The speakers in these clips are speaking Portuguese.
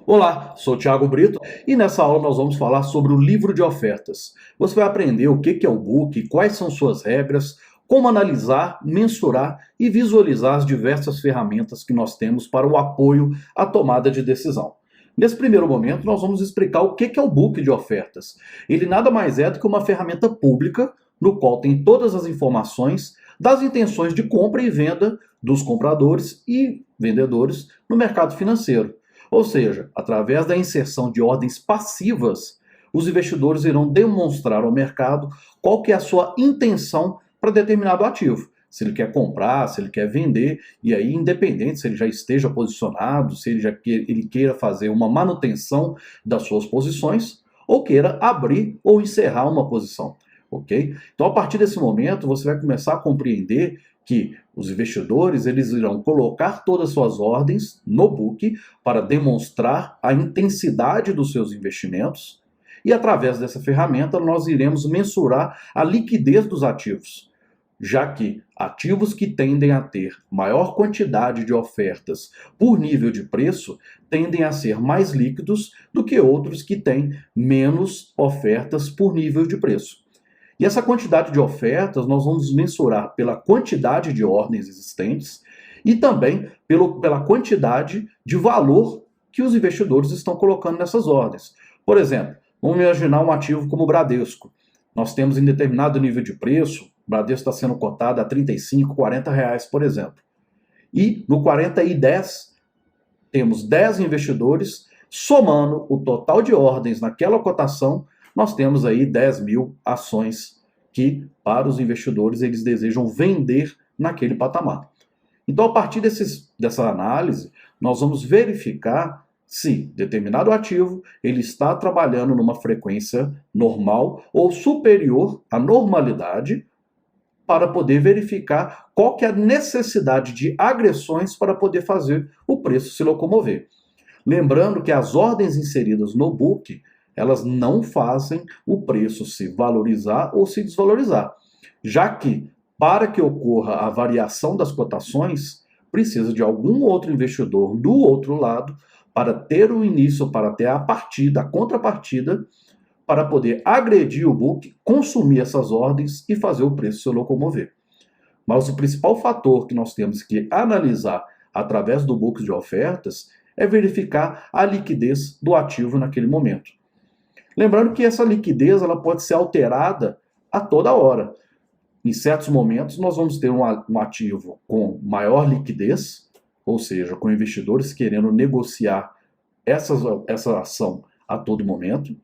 Olá, sou Thiago Brito e nessa aula nós vamos falar sobre o livro de ofertas. Você vai aprender o que é o book, quais são suas regras, como analisar, mensurar e visualizar as diversas ferramentas que nós temos para o apoio à tomada de decisão. Nesse primeiro momento, nós vamos explicar o que é o book de ofertas. Ele nada mais é do que uma ferramenta pública no qual tem todas as informações das intenções de compra e venda dos compradores e vendedores no mercado financeiro. Ou seja, através da inserção de ordens passivas, os investidores irão demonstrar ao mercado qual que é a sua intenção para determinado ativo. Se ele quer comprar, se ele quer vender, e aí, independente se ele já esteja posicionado, se ele queira fazer uma manutenção das suas posições, ou queira abrir ou encerrar uma posição. Ok? Então, a partir desse momento, você vai começar a compreender que os investidores eles irão colocar todas as suas ordens no book para demonstrar a intensidade dos seus investimentos e através dessa ferramenta nós iremos mensurar a liquidez dos ativos, já que ativos que tendem a ter maior quantidade de ofertas por nível de preço tendem a ser mais líquidos do que outros que têm menos ofertas por nível de preço. E essa quantidade de ofertas nós vamos mensurar pela quantidade de ordens existentes e também pela quantidade de valor que os investidores estão colocando nessas ordens. Por exemplo, vamos imaginar um ativo como o Bradesco. Nós temos em determinado nível de preço, o Bradesco está sendo cotado a R$ 35, R$ 40, por exemplo. E no 40 e 10, temos 10 investidores, somando o total de ordens naquela cotação, nós temos aí 10 mil ações que, para os investidores, eles desejam vender naquele patamar. Então, a partir dessa análise, nós vamos verificar se determinado ativo ele está trabalhando numa frequência normal ou superior à normalidade, para poder verificar qual que é a necessidade de agressões para poder fazer o preço se locomover. Lembrando que as ordens inseridas no book elas não fazem o preço se valorizar ou se desvalorizar, já que, para que ocorra a variação das cotações, precisa de algum outro investidor do outro lado para ter o início, para ter a partida, a contrapartida, para poder agredir o book, consumir essas ordens e fazer o preço se locomover. Mas o principal fator que nós temos que analisar através do book de ofertas é verificar a liquidez do ativo naquele momento. Lembrando que essa liquidez ela pode ser alterada a toda hora. Em certos momentos, nós vamos ter um ativo com maior liquidez, ou seja, com investidores querendo negociar essa ação a todo momento,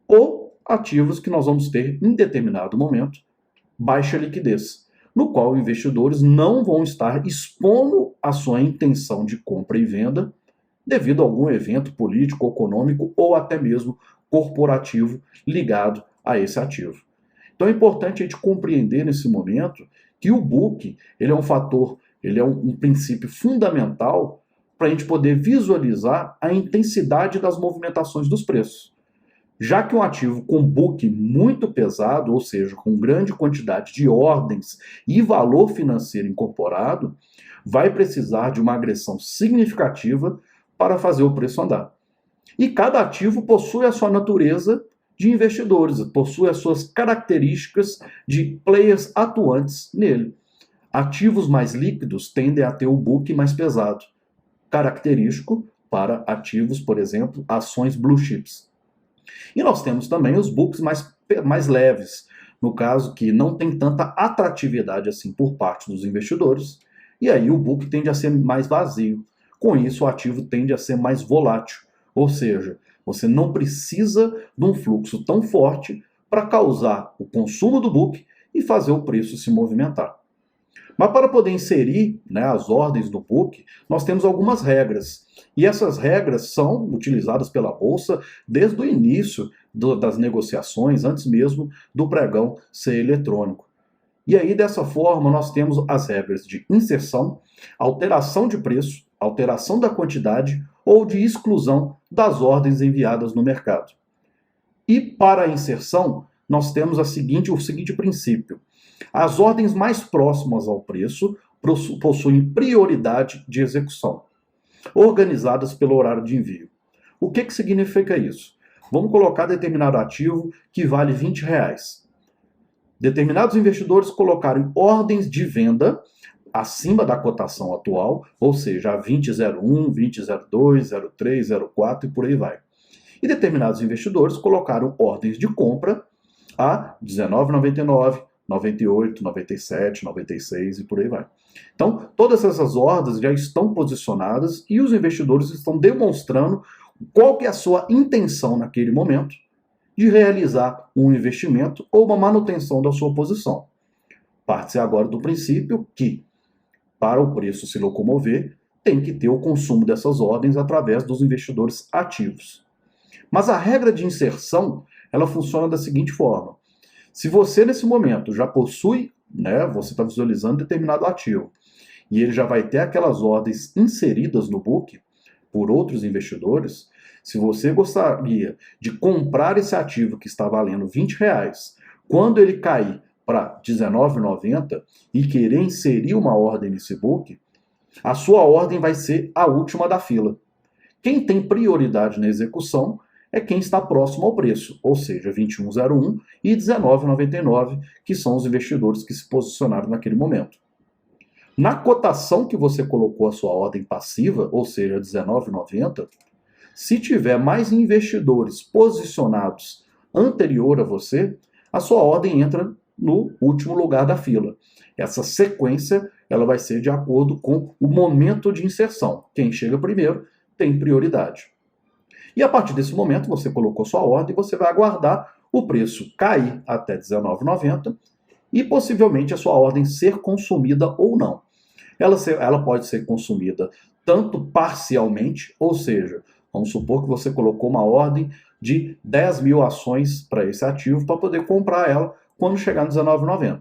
ou ativos que nós vamos ter, em determinado momento, baixa liquidez, no qual investidores não vão estar expondo a sua intenção de compra e venda devido a algum evento político, econômico ou até mesmo corporativo ligado a esse ativo. Então é importante a gente compreender nesse momento que o book ele é um fator, ele é um princípio fundamental para a gente poder visualizar a intensidade das movimentações dos preços. Já que um ativo com book muito pesado, ou seja, com grande quantidade de ordens e valor financeiro incorporado, vai precisar de uma agressão significativa para fazer o preço andar. E cada ativo possui a sua natureza de investidores, possui as suas características de players atuantes nele. Ativos mais líquidos tendem a ter o book mais pesado, característico para ativos, por exemplo, ações blue chips. E nós temos também os books mais leves, no caso que não tem tanta atratividade assim por parte dos investidores, e aí o book tende a ser mais vazio. Com isso, o ativo tende a ser mais volátil. Ou seja, você não precisa de um fluxo tão forte para causar o consumo do book e fazer o preço se movimentar. Mas para poder inserir as ordens do book, nós temos algumas regras. E essas regras são utilizadas pela Bolsa desde o início das negociações, antes mesmo do pregão ser eletrônico. E aí, dessa forma, nós temos as regras de inserção, alteração de preço, alteração da quantidade ou de exclusão das ordens enviadas no mercado. E para a inserção, nós temos o seguinte princípio. As ordens mais próximas ao preço possuem prioridade de execução, organizadas pelo horário de envio. O que significa isso? Vamos colocar determinado ativo que vale R$ 20. Determinados investidores colocaram ordens de venda acima da cotação atual, ou seja, a 20,01, 20,02, 03, 04 e por aí vai. E determinados investidores colocaram ordens de compra a 19,99, 98, 97, 96 e por aí vai. Então, todas essas ordens já estão posicionadas e os investidores estão demonstrando qual que é a sua intenção naquele momento de realizar um investimento ou uma manutenção da sua posição. Parte-se agora do princípio que, para o preço se locomover, tem que ter o consumo dessas ordens através dos investidores ativos. Mas a regra de inserção, ela funciona da seguinte forma. Se você, nesse momento, já possui, você está visualizando determinado ativo, e ele já vai ter aquelas ordens inseridas no book por outros investidores, se você gostaria de comprar esse ativo que está valendo R$ 20, quando ele cair para R$19,90 e querer inserir uma ordem nesse book, a sua ordem vai ser a última da fila. Quem tem prioridade na execução é quem está próximo ao preço, ou seja, 21,01 e 19,99, que são os investidores que se posicionaram naquele momento. Na cotação que você colocou a sua ordem passiva, ou seja, 19,90, se tiver mais investidores posicionados anterior a você, a sua ordem entra no último lugar da fila. Essa sequência ela vai ser de acordo com o momento de inserção. Quem chega primeiro tem prioridade. E a partir desse momento, você colocou sua ordem e você vai aguardar o preço cair até R$19,90 e possivelmente a sua ordem ser consumida ou não. Ela pode ser consumida tanto parcialmente, ou seja, vamos supor que você colocou uma ordem de 10 mil ações para esse ativo para poder comprar ela quando chegar no R$19,90.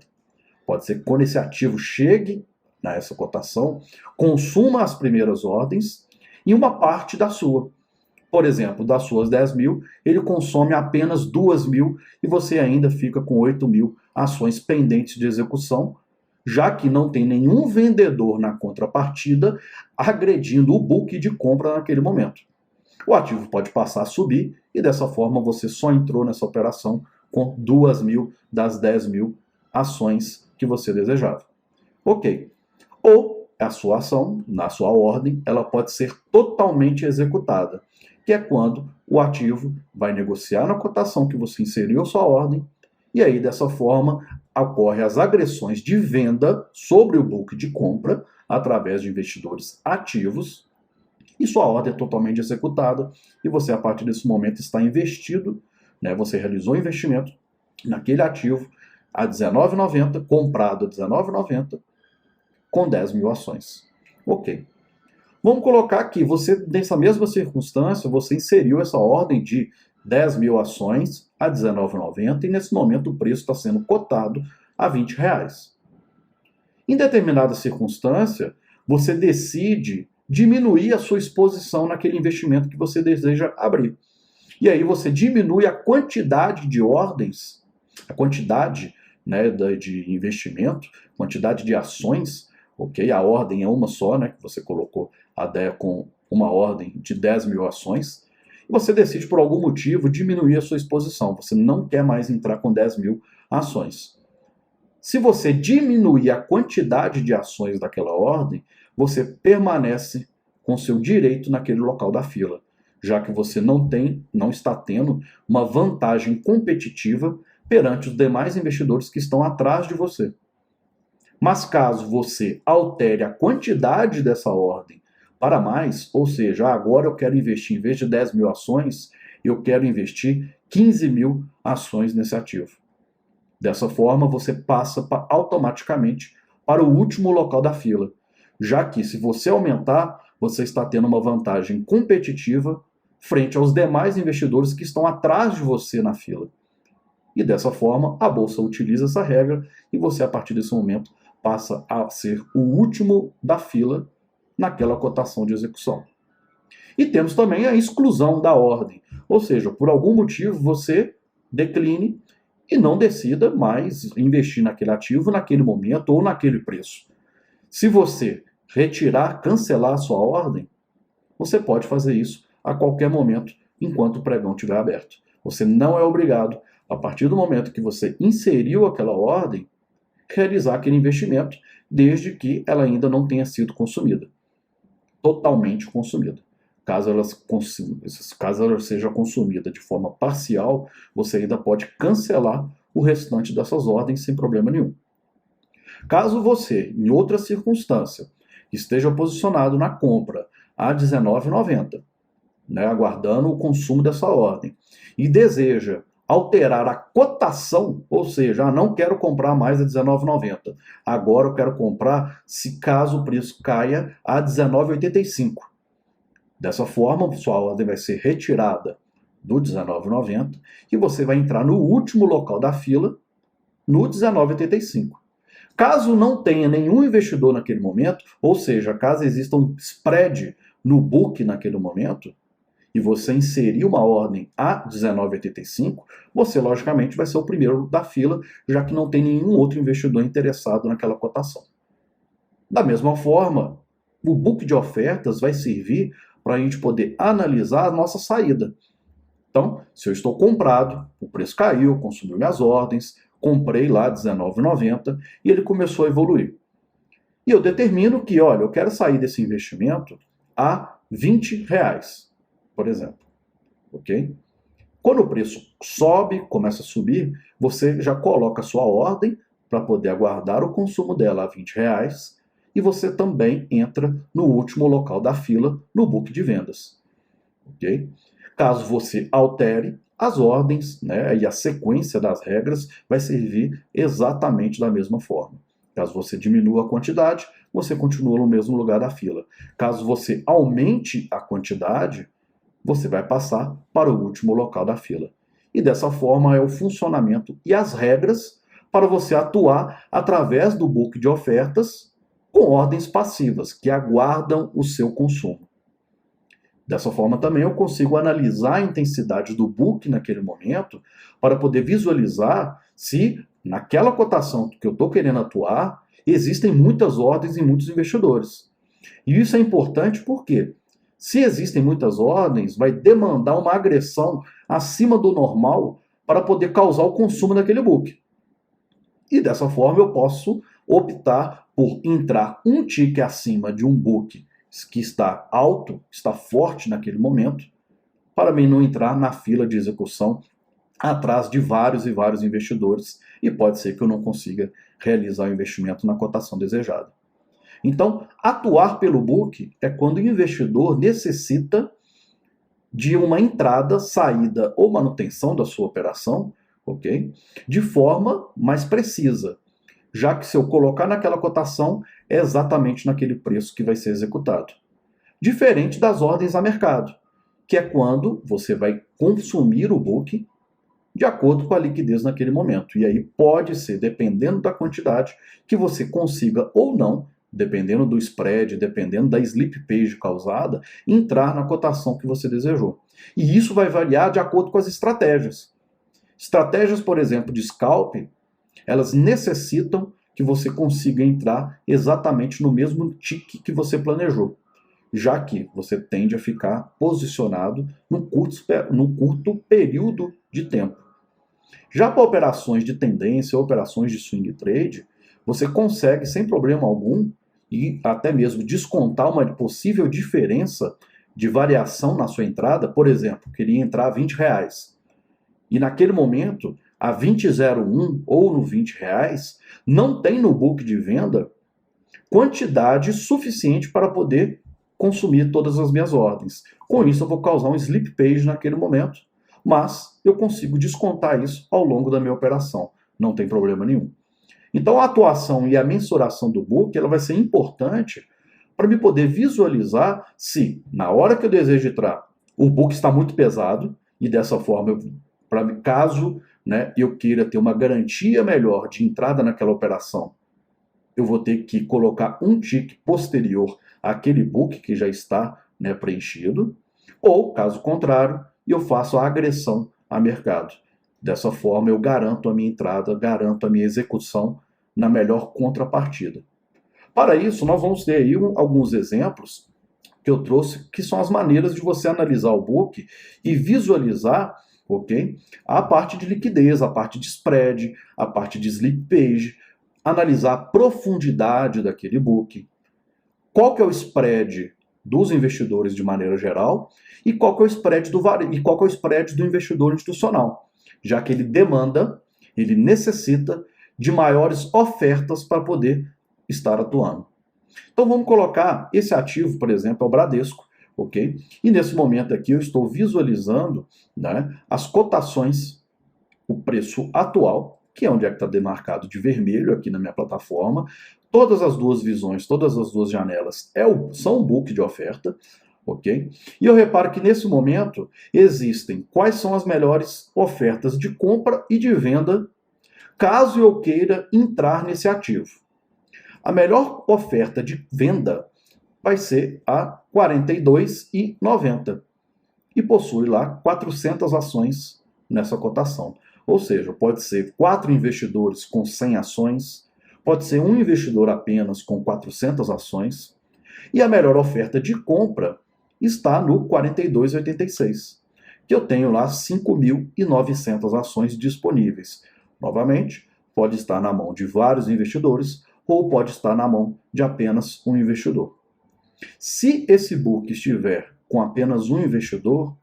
Pode ser que quando esse ativo chegue nessa cotação, consuma as primeiras ordens e uma parte da sua. Por exemplo, das suas 10 mil, ele consome apenas 2 mil e você ainda fica com 8 mil ações pendentes de execução, já que não tem nenhum vendedor na contrapartida agredindo o book de compra naquele momento. O ativo pode passar a subir e dessa forma você só entrou nessa operação com 2 mil das 10 mil ações que você desejava. Ok. Ou a sua ação, na sua ordem, ela pode ser totalmente executada, que é quando o ativo vai negociar na cotação que você inseriu a sua ordem, e aí dessa forma ocorrem as agressões de venda sobre o book de compra através de investidores ativos, e sua ordem é totalmente executada, e você a partir desse momento está investido, você realizou o investimento naquele ativo a R$19,90, comprado a R$19,90, com 10 mil ações. Ok. Vamos colocar aqui, você, nessa mesma circunstância, você inseriu essa ordem de 10 mil ações a R$19,90 e nesse momento o preço está sendo cotado a R$20. Em determinada circunstância, você decide diminuir a sua exposição naquele investimento que você deseja abrir. E aí você diminui a quantidade de ordens, a quantidade de investimento, quantidade de ações, ok? A ordem é uma só, que você colocou a ideia com uma ordem de 10 mil ações, e você decide por algum motivo diminuir a sua exposição, você não quer mais entrar com 10 mil ações. Se você diminuir a quantidade de ações daquela ordem, você permanece com seu direito naquele local da fila, já que você não está tendo uma vantagem competitiva perante os demais investidores que estão atrás de você. Mas caso você altere a quantidade dessa ordem para mais, ou seja, agora eu quero investir, em vez de 10 mil ações, eu quero investir 15 mil ações nesse ativo. Dessa forma, você passa automaticamente para o último local da fila, já que se você aumentar, você está tendo uma vantagem competitiva frente aos demais investidores que estão atrás de você na fila. E dessa forma, a Bolsa utiliza essa regra e você, a partir desse momento, passa a ser o último da fila naquela cotação de execução. E temos também a exclusão da ordem, ou seja, por algum motivo você decline e não decida mais investir naquele ativo naquele momento ou naquele preço. Se você retirar, cancelar a sua ordem, você pode fazer isso a qualquer momento, enquanto o pregão estiver aberto. Você não é obrigado, a partir do momento que você inseriu aquela ordem, realizar aquele investimento, desde que ela ainda não tenha sido consumida, totalmente consumida. Caso ela seja consumida de forma parcial, você ainda pode cancelar o restante dessas ordens sem problema nenhum. Caso você, em outra circunstância, esteja posicionado na compra a R$19,90, né, aguardando o consumo dessa ordem, e deseja alterar a cotação, ou seja, não quero comprar mais a R$19,90, agora eu quero comprar se caso o preço caia a R$19,85. Dessa forma, sua ordem vai ser retirada do R$19,90 e você vai entrar no último local da fila, no R$19,85. Caso não tenha nenhum investidor naquele momento, ou seja, caso exista um spread no book naquele momento, e você inserir uma ordem a R$19,85, você logicamente vai ser o primeiro da fila, já que não tem nenhum outro investidor interessado naquela cotação. Da mesma forma, o book de ofertas vai servir para a gente poder analisar a nossa saída. Então, se eu estou comprado, o preço caiu, consumiu minhas ordens, comprei lá R$19,90 e ele começou a evoluir. E eu determino que, olha, eu quero sair desse investimento a R$20, por exemplo. Ok? Quando o preço sobe, começa a subir, você já coloca a sua ordem para poder aguardar o consumo dela a R$20 e você também entra no último local da fila, no book de vendas. Ok? Caso você altere as ordens, né, e a sequência das regras vai servir exatamente da mesma forma. Caso você diminua a quantidade, você continua no mesmo lugar da fila. Caso você aumente a quantidade, você vai passar para o último local da fila. E dessa forma é o funcionamento e as regras para você atuar através do book de ofertas com ordens passivas, que aguardam o seu consumo. Dessa forma também eu consigo analisar a intensidade do book naquele momento para poder visualizar se naquela cotação que eu estou querendo atuar existem muitas ordens e muitos investidores. E isso é importante porque se existem muitas ordens, vai demandar uma agressão acima do normal para poder causar o consumo daquele book. E dessa forma eu posso optar por entrar um tick acima de um book que está alto, está forte naquele momento, para mim não entrar na fila de execução atrás de vários e vários investidores e pode ser que eu não consiga realizar o investimento na cotação desejada. Então, atuar pelo book é quando o investidor necessita de uma entrada, saída ou manutenção da sua operação, ok? De forma mais precisa, já que se eu colocar naquela cotação, é exatamente naquele preço que vai ser executado. Diferente das ordens a mercado, que é quando você vai consumir o book de acordo com a liquidez naquele momento. E aí pode ser, dependendo da quantidade, que você consiga ou não, dependendo do spread, dependendo da slip page causada, entrar na cotação que você desejou. E isso vai variar de acordo com as estratégias. Estratégias, por exemplo, de scalp, elas necessitam que você consiga entrar exatamente no mesmo tick que você planejou, já que você tende a ficar posicionado no curto período de tempo. Já para operações de tendência, operações de swing trade, você consegue, sem problema algum, e até mesmo descontar uma possível diferença de variação na sua entrada. Por exemplo, queria entrar a R$20. E naquele momento, a 20,01 ou no R$20, não tem no book de venda quantidade suficiente para poder consumir todas as minhas ordens. Com isso, eu vou causar um slip page naquele momento, mas eu consigo descontar isso ao longo da minha operação. Não tem problema nenhum. Então, a atuação e a mensuração do book ela vai ser importante para me poder visualizar se, na hora que eu desejo entrar, o book está muito pesado, e dessa forma, caso eu queira ter uma garantia melhor de entrada naquela operação, eu vou ter que colocar um tick posterior àquele book que já está preenchido, ou, caso contrário, eu faço a agressão a mercado. Dessa forma, eu garanto a minha entrada, garanto a minha execução na melhor contrapartida. Para isso, nós vamos ter aí alguns exemplos que eu trouxe, que são as maneiras de você analisar o book e visualizar, ok? A parte de liquidez, a parte de spread, a parte de slippage, analisar a profundidade daquele book, qual que é o spread dos investidores de maneira geral e qual que é o spread e qual que é o spread do investidor institucional, já que ele demanda, ele necessita de maiores ofertas para poder estar atuando. Então vamos colocar esse ativo, por exemplo, é o Bradesco, ok? E nesse momento aqui eu estou visualizando, né, as cotações, o preço atual, que é onde é que está demarcado de vermelho aqui na minha plataforma. Todas as duas visões, todas as duas janelas são um book de oferta, ok? E eu reparo que nesse momento existem quais são as melhores ofertas de compra e de venda, caso eu queira entrar nesse ativo. A melhor oferta de venda vai ser a R$ 42,90 e possui lá 400 ações nessa cotação. Ou seja, pode ser 4 investidores com 100 ações, pode ser um investidor apenas com 400 ações, e a melhor oferta de compra está no R$ 42,86, que eu tenho lá 5.900 ações disponíveis. Novamente, pode estar na mão de vários investidores ou pode estar na mão de apenas um investidor. Se esse book estiver com apenas um investidor,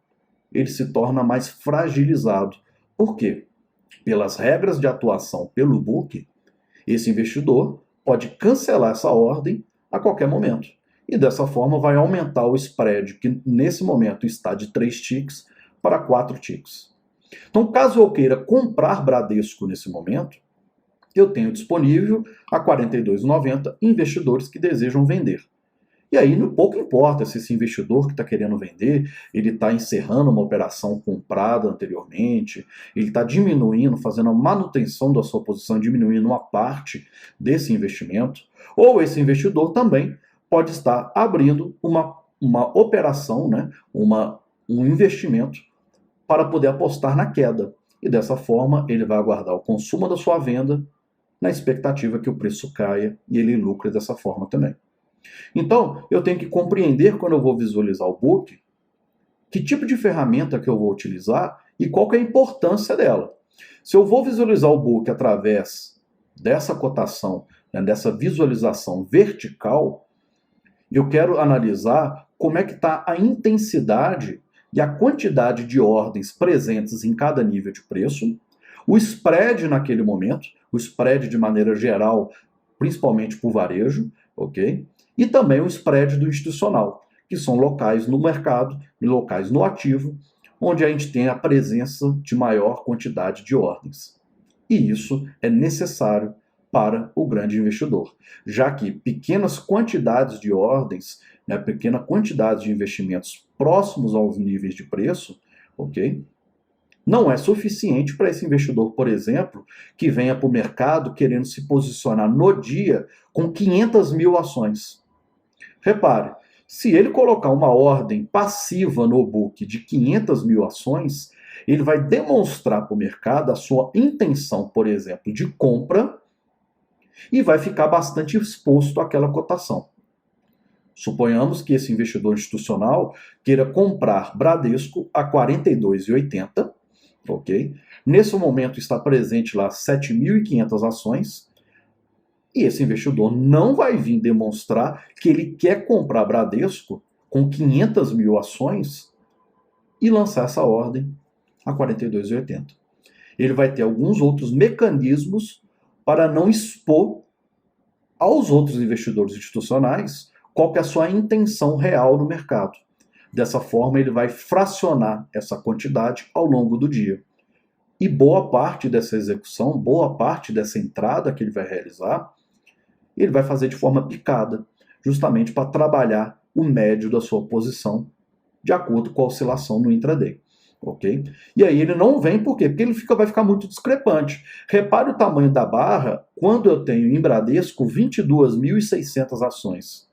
ele se torna mais fragilizado. Por quê? Pelas regras de atuação pelo book, esse investidor pode cancelar essa ordem a qualquer momento. E dessa forma vai aumentar o spread, que nesse momento está de 3 ticks para 4 ticks. Então, caso eu queira comprar Bradesco nesse momento, eu tenho disponível a R$ 42,90 investidores que desejam vender. E aí pouco importa se esse investidor que está querendo vender, ele está encerrando uma operação comprada anteriormente, ele está diminuindo, fazendo a manutenção da sua posição, diminuindo uma parte desse investimento, ou esse investidor também pode estar abrindo uma operação, né, um investimento para poder apostar na queda. E dessa forma ele vai aguardar o consumo da sua venda na expectativa que o preço caia e ele lucre dessa forma também. Então, eu tenho que compreender quando eu vou visualizar o book, que tipo de ferramenta que eu vou utilizar e qual que é a importância dela. Se eu vou visualizar o book através dessa cotação, né, dessa visualização vertical, eu quero analisar como é que está a intensidade e a quantidade de ordens presentes em cada nível de preço, o spread naquele momento, o spread de maneira geral, principalmente por varejo, ok? E também o spread do institucional, que são locais no mercado, locais no ativo, onde a gente tem a presença de maior quantidade de ordens. E isso é necessário para o grande investidor, já que pequenas quantidades de ordens, né, pequena quantidade de investimentos próximos aos níveis de preço, ok? Não é suficiente para esse investidor, por exemplo, que venha para o mercado querendo se posicionar no dia com 500 mil ações. Repare, se ele colocar uma ordem passiva no book de 500 mil ações, ele vai demonstrar para o mercado a sua intenção, por exemplo, de compra e vai ficar bastante exposto àquela cotação. Suponhamos que esse investidor institucional queira comprar Bradesco a R$ 42,80, ok? Nesse momento está presente lá 7.500 ações e esse investidor não vai vir demonstrar que ele quer comprar Bradesco com 500 mil ações e lançar essa ordem a R$ 42,80. Ele vai ter alguns outros mecanismos para não expor aos outros investidores institucionais qual que é a sua intenção real no mercado. Dessa forma, ele vai fracionar essa quantidade ao longo do dia. E boa parte dessa execução, boa parte dessa entrada que ele vai realizar, ele vai fazer de forma picada, justamente para trabalhar o médio da sua posição de acordo com a oscilação no intraday. Ok? E aí ele não vem por quê? Porque ele vai ficar muito discrepante. Repare o tamanho da barra quando eu tenho em Bradesco 22.600 ações.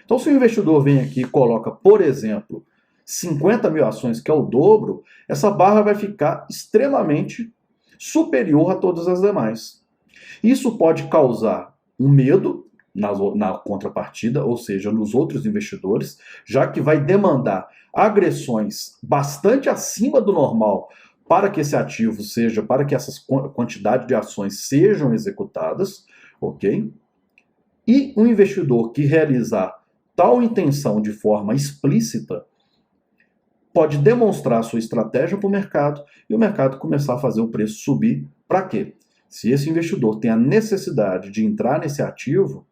Então, se o investidor vem aqui e coloca, por exemplo, 50 mil ações, que é o dobro, essa barra vai ficar extremamente superior a todas as demais. Isso pode causar um medo na contrapartida, ou seja, nos outros investidores, já que vai demandar agressões bastante acima do normal para que esse ativo seja, para que essas quantidade de ações sejam executadas, ok? E um investidor que realizar tal intenção de forma explícita pode demonstrar sua estratégia para o mercado e o mercado começar a fazer o preço subir. Para quê? Se esse investidor tem a necessidade de entrar nesse ativo,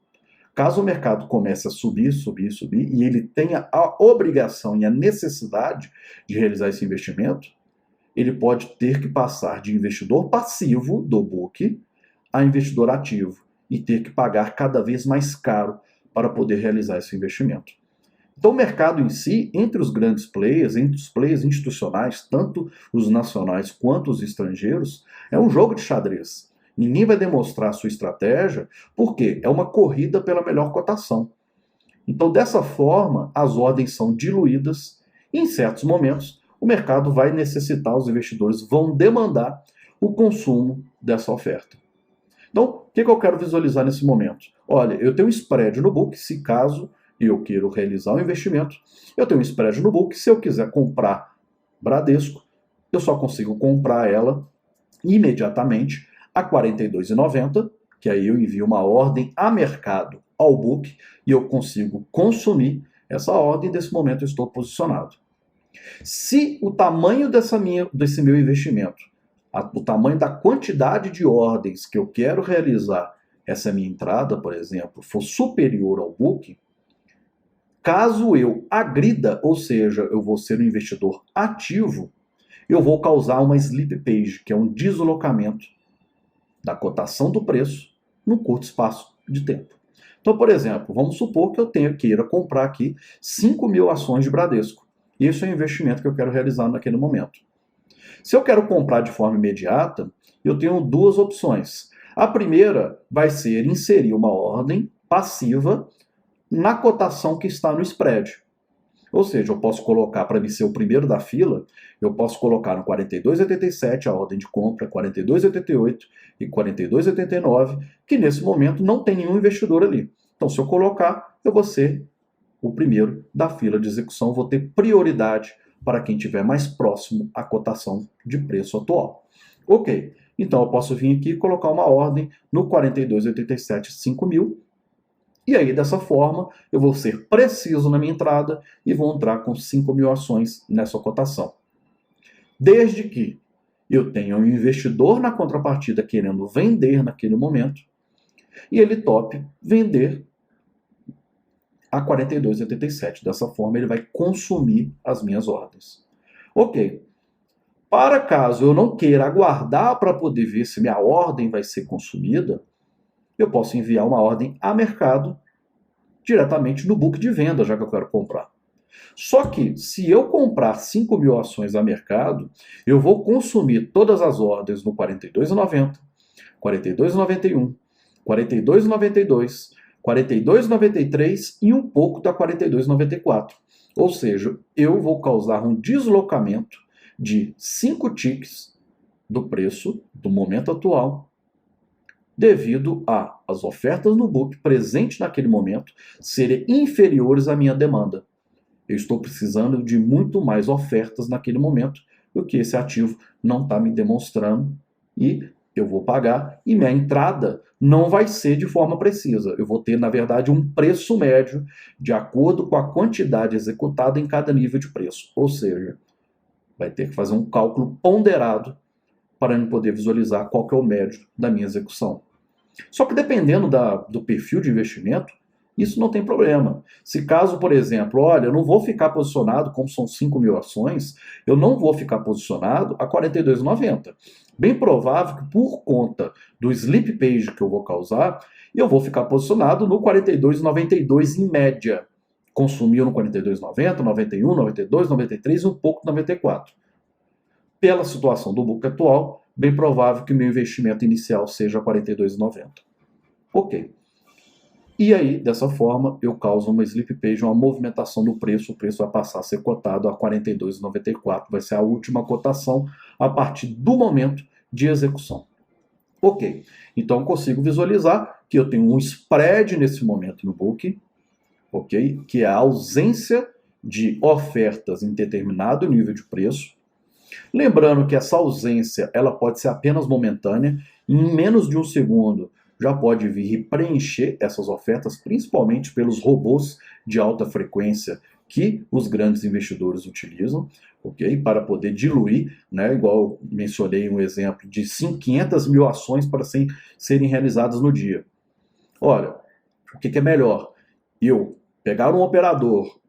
caso o mercado comece a subir e ele tenha a obrigação e a necessidade de realizar esse investimento, ele pode ter que passar de investidor passivo do book a investidor ativo e ter que pagar cada vez mais caro para poder realizar esse investimento. Então, o mercado em si, entre os grandes players, entre os players institucionais, tanto os nacionais quanto os estrangeiros, é um jogo de xadrez. Ninguém vai demonstrar a sua estratégia, porque é uma corrida pela melhor cotação. Então, dessa forma, as ordens são diluídas e, em certos momentos, o mercado vai necessitar, os investidores vão demandar o consumo dessa oferta. Então, o que eu quero visualizar nesse momento? Olha, eu tenho um spread no book, se caso eu quero realizar um investimento, eu tenho um spread no book, se eu quiser comprar Bradesco, eu só consigo comprar ela imediatamente a R$ 42,90, que aí eu envio uma ordem a mercado ao book e eu consigo consumir essa ordem, nesse momento eu estou posicionado. Se o tamanho desse meu investimento, o tamanho da quantidade de ordens que eu quero realizar, essa minha entrada, por exemplo, for superior ao book, caso eu agrida, ou seja, eu vou ser um investidor ativo, eu vou causar uma slip page, que é um deslocamento da cotação do preço num curto espaço de tempo. Então, por exemplo, vamos supor que eu queira comprar aqui 5.000 ações de Bradesco. Esse é o investimento que eu quero realizar naquele momento. Se eu quero comprar de forma imediata, eu tenho duas opções. A primeira vai ser inserir uma ordem passiva na cotação que está no spread. Ou seja, eu posso colocar, para mim ser o primeiro da fila, eu posso colocar no 42,87 a ordem de compra, 42,88 e 42,89, que nesse momento não tem nenhum investidor ali. Então, se eu colocar, eu vou ser o primeiro da fila de execução, vou ter prioridade para quem estiver mais próximo à cotação de preço atual. Ok, então eu posso vir aqui e colocar uma ordem no 42,87, 5.000, e aí, dessa forma, eu vou ser preciso na minha entrada e vou entrar com 5.000 ações nessa cotação. Desde que eu tenha um investidor na contrapartida querendo vender naquele momento e ele tope vender a 42,87. Dessa forma, ele vai consumir as minhas ordens. Ok. Para caso eu não queira aguardar para poder ver se minha ordem vai ser consumida, eu posso enviar uma ordem a mercado diretamente no book de venda, já que eu quero comprar. Só que, se eu comprar 5.000 ações a mercado, eu vou consumir todas as ordens no 42,90, 42,91, 42,92, 42,93 e um pouco da 42,94. Ou seja, eu vou causar um deslocamento de 5 ticks do preço do momento atual, devido às ofertas no book presentes naquele momento serem inferiores à minha demanda. Eu estou precisando de muito mais ofertas naquele momento do que esse ativo não está me demonstrando e eu vou pagar e minha entrada não vai ser de forma precisa. Eu vou ter, na verdade, um preço médio de acordo com a quantidade executada em cada nível de preço. Ou seja, vai ter que fazer um cálculo ponderado para eu poder visualizar qual que é o médio da minha execução. Só que dependendo do perfil de investimento, isso não tem problema. Se caso, por exemplo, olha, eu não vou ficar posicionado, como são 5.000 ações, eu não vou ficar posicionado a 42,90. Bem provável que por conta do slip page que eu vou causar, eu vou ficar posicionado no 42,92 em média. Consumiu no 42,90, 91, 92, 93 e um pouco 94. Pela situação do book atual, bem provável que o meu investimento inicial seja 42,90. Ok. E aí, dessa forma, eu causo uma slip page, uma movimentação do preço, o preço vai passar a ser cotado a 42,94, vai ser a última cotação a partir do momento de execução. Ok, então eu consigo visualizar que eu tenho um spread nesse momento no book, ok? Que é a ausência de ofertas em determinado nível de preço. Lembrando que essa ausência ela pode ser apenas momentânea, em menos de um segundo já pode vir e preencher essas ofertas, principalmente pelos robôs de alta frequência que os grandes investidores utilizam, ok? Para poder diluir, né? Igual eu mencionei um exemplo de 500 mil ações para serem realizadas no dia. Olha, o que é melhor? Eu pegar um operador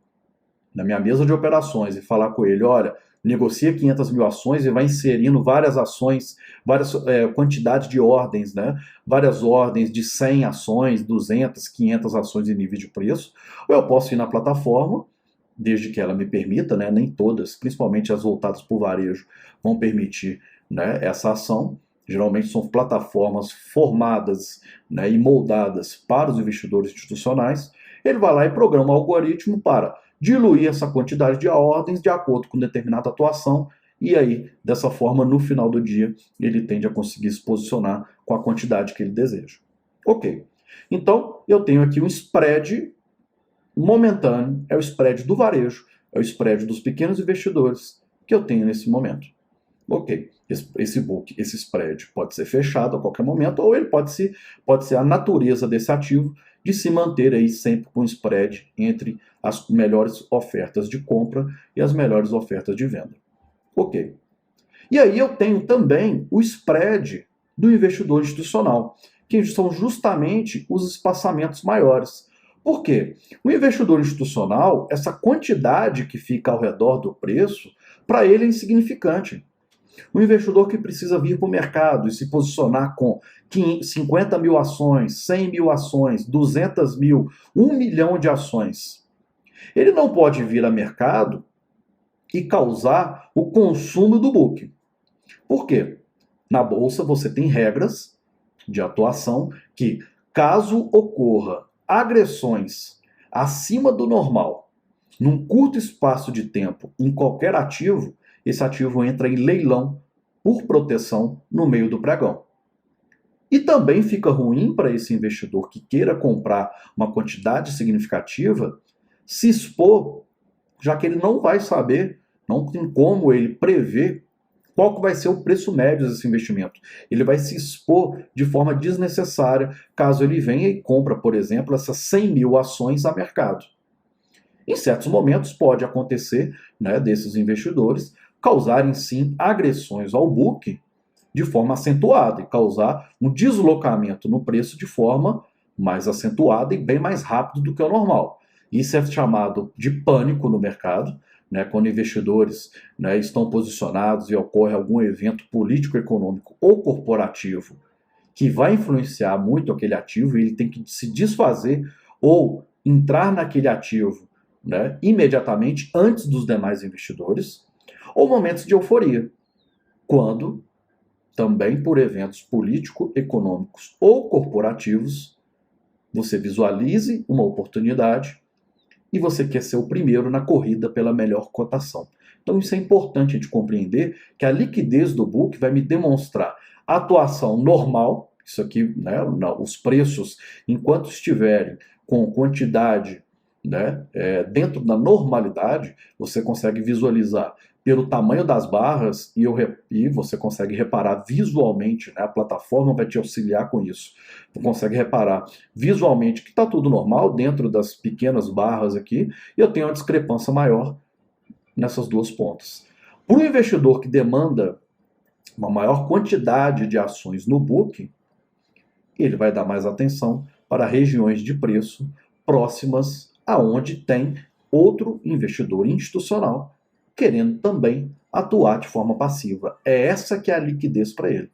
na minha mesa de operações e falar com ele, olha, negocia 500 mil ações e vai inserindo várias ações, várias quantidades de ordens, né? Várias ordens de 100 ações, 200, 500 ações em nível de preço. Ou eu posso ir na plataforma, desde que ela me permita, né? Nem todas, principalmente as voltadas para o varejo, vão permitir, né, essa ação. Geralmente são plataformas formadas, né, e moldadas para os investidores institucionais. Ele vai lá e programa o algoritmo para diluir essa quantidade de ordens de acordo com determinada atuação, e aí, dessa forma, no final do dia, ele tende a conseguir se posicionar com a quantidade que ele deseja. Ok. Então, eu tenho aqui um spread momentâneo, é o spread do varejo, é o spread dos pequenos investidores que eu tenho nesse momento. Ok, esse book, esse spread pode ser fechado a qualquer momento, ou ele pode ser a natureza desse ativo de se manter aí sempre com spread entre as melhores ofertas de compra e as melhores ofertas de venda. Ok. E aí eu tenho também o spread do investidor institucional, que são justamente os espaçamentos maiores. Por quê? O investidor institucional, essa quantidade que fica ao redor do preço, para ele é insignificante. O investidor que precisa vir para o mercado e se posicionar com 50 mil ações, 100 mil ações, 200 mil, 1 milhão de ações, ele não pode vir a mercado e causar o consumo do book. Por quê? Na bolsa você tem regras de atuação que, caso ocorra agressões acima do normal, num curto espaço de tempo, em qualquer ativo, esse ativo entra em leilão por proteção no meio do pregão. E também fica ruim para esse investidor que queira comprar uma quantidade significativa se expor, já que ele não vai saber, não tem como ele prever qual que vai ser o preço médio desse investimento. Ele vai se expor de forma desnecessária caso ele venha e compra, por exemplo, essas 100 mil ações a mercado. Em certos momentos pode acontecer, né, desses investidores causarem sim agressões ao book de forma acentuada e causar um deslocamento no preço de forma mais acentuada e bem mais rápido do que o normal. Isso é chamado de pânico no mercado, né, quando investidores, né, estão posicionados e ocorre algum evento político-econômico ou corporativo que vai influenciar muito aquele ativo e ele tem que se desfazer ou entrar naquele ativo, né, imediatamente antes dos demais investidores, ou momentos de euforia, quando, também por eventos político-econômicos ou corporativos, você visualize uma oportunidade e você quer ser o primeiro na corrida pela melhor cotação. Então isso é importante de compreender, que a liquidez do book vai me demonstrar a atuação normal, isso aqui, né, os preços, enquanto estiverem com quantidade, né, dentro da normalidade, você consegue visualizar pelo tamanho das barras e você consegue reparar visualmente, né, a plataforma vai te auxiliar com isso. Você consegue reparar visualmente que está tudo normal dentro das pequenas barras aqui e eu tenho uma discrepância maior nessas duas pontas. Para o investidor que demanda uma maior quantidade de ações no book, ele vai dar mais atenção para regiões de preço próximas aonde tem outro investidor institucional querendo também atuar de forma passiva. É essa que é a liquidez para ele.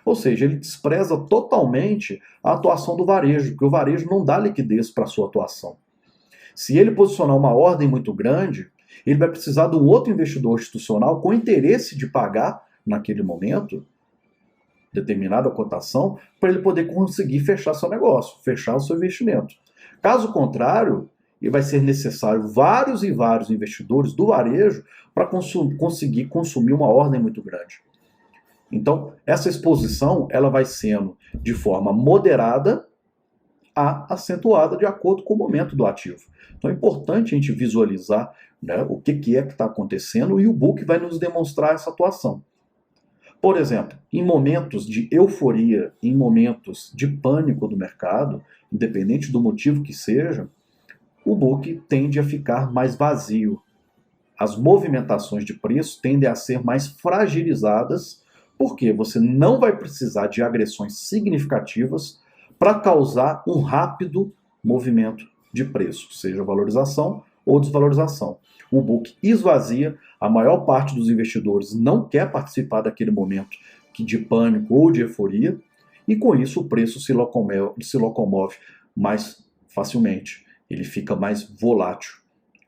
Ou seja, ele despreza totalmente a atuação do varejo, porque o varejo não dá liquidez para a sua atuação. Se ele posicionar uma ordem muito grande, ele vai precisar de um outro investidor institucional com interesse de pagar, naquele momento, determinada cotação, para ele poder conseguir fechar seu negócio, fechar o seu investimento. Caso contrário, e vai ser necessário vários e vários investidores do varejo para conseguir consumir uma ordem muito grande. Então, essa exposição ela vai sendo de forma moderada a acentuada de acordo com o momento do ativo. Então é importante a gente visualizar, né, o que é que está acontecendo, e o book vai nos demonstrar essa atuação. Por exemplo, em momentos de euforia, em momentos de pânico do mercado, independente do motivo que seja, o book tende a ficar mais vazio. As movimentações de preço tendem a ser mais fragilizadas, porque você não vai precisar de agressões significativas para causar um rápido movimento de preço, seja valorização ou desvalorização. O book esvazia, a maior parte dos investidores não quer participar daquele momento de pânico ou de euforia, e com isso o preço se locomove mais facilmente, ele fica mais volátil,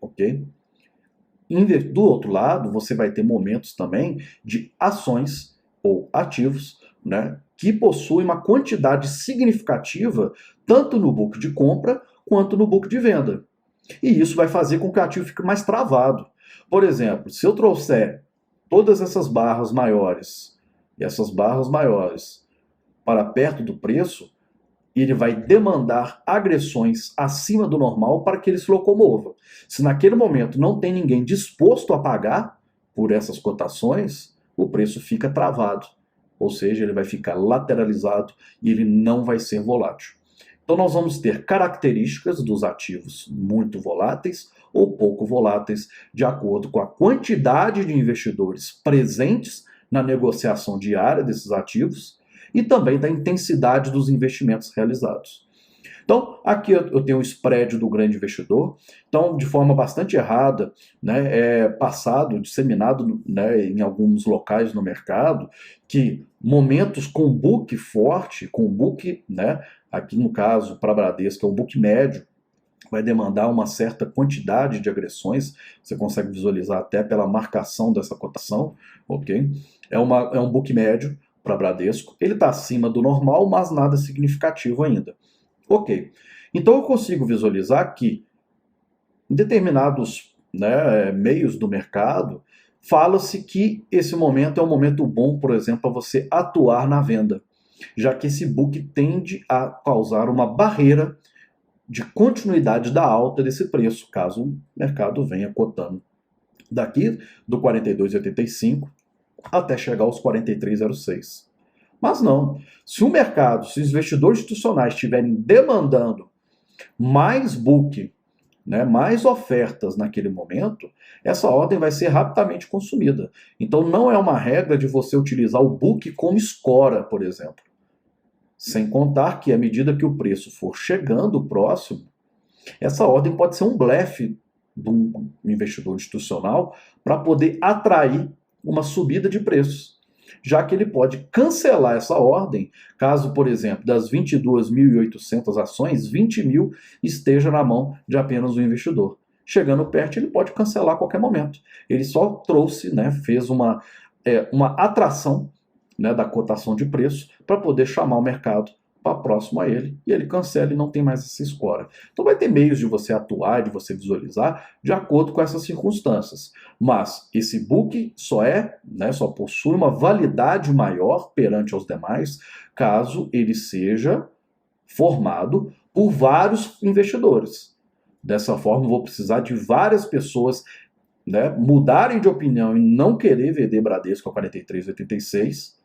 ok? Do outro lado, você vai ter momentos também de ações ou ativos, né, que possuem uma quantidade significativa tanto no book de compra quanto no book de venda. E isso vai fazer com que o ativo fique mais travado. Por exemplo, se eu trouxer todas essas barras maiores e essas barras maiores para perto do preço, ele vai demandar agressões acima do normal para que ele se locomova. Se naquele momento não tem ninguém disposto a pagar por essas cotações, o preço fica travado. Ou seja, ele vai ficar lateralizado e ele não vai ser volátil. Então nós vamos ter características dos ativos muito voláteis ou pouco voláteis, de acordo com a quantidade de investidores presentes na negociação diária desses ativos e também da intensidade dos investimentos realizados. Então, aqui eu tenho o spread do grande investidor. Então, de forma bastante errada, né, é passado, disseminado, né, em alguns locais no mercado, que momentos com book forte, com book, né, aqui no caso, para a Bradesco, é um book médio, vai demandar uma certa quantidade de agressões, você consegue visualizar até pela marcação dessa cotação, ok? É um book médio para Bradesco, ele está acima do normal, mas nada significativo ainda. Ok, então eu consigo visualizar que em determinados, né, meios do mercado, fala-se que esse momento é um momento bom, por exemplo, para você atuar na venda, já que esse book tende a causar uma barreira de continuidade da alta desse preço, caso o mercado venha cotando daqui do 42,85 até chegar aos 43,06. Mas não, se o mercado, se os investidores institucionais estiverem demandando mais book, né, mais ofertas naquele momento, essa ordem vai ser rapidamente consumida. Então não é uma regra de você utilizar o book como escora, por exemplo. Sem contar que à medida que o preço for chegando próximo, essa ordem pode ser um blefe de um investidor institucional para poder atrair uma subida de preços, já que ele pode cancelar essa ordem caso, por exemplo, das 22.800 ações, 20 mil esteja na mão de apenas um investidor. Chegando perto, ele pode cancelar a qualquer momento. Ele só trouxe, né, fez uma atração, né, da cotação de preço para poder chamar o mercado para próximo a ele, e ele cancela e não tem mais essa escora. Então vai ter meios de você atuar, de você visualizar, de acordo com essas circunstâncias. Mas esse book só possui uma validade maior perante aos demais, caso ele seja formado por vários investidores. Dessa forma, eu vou precisar de várias pessoas, né, mudarem de opinião e não querer vender Bradesco a 43,86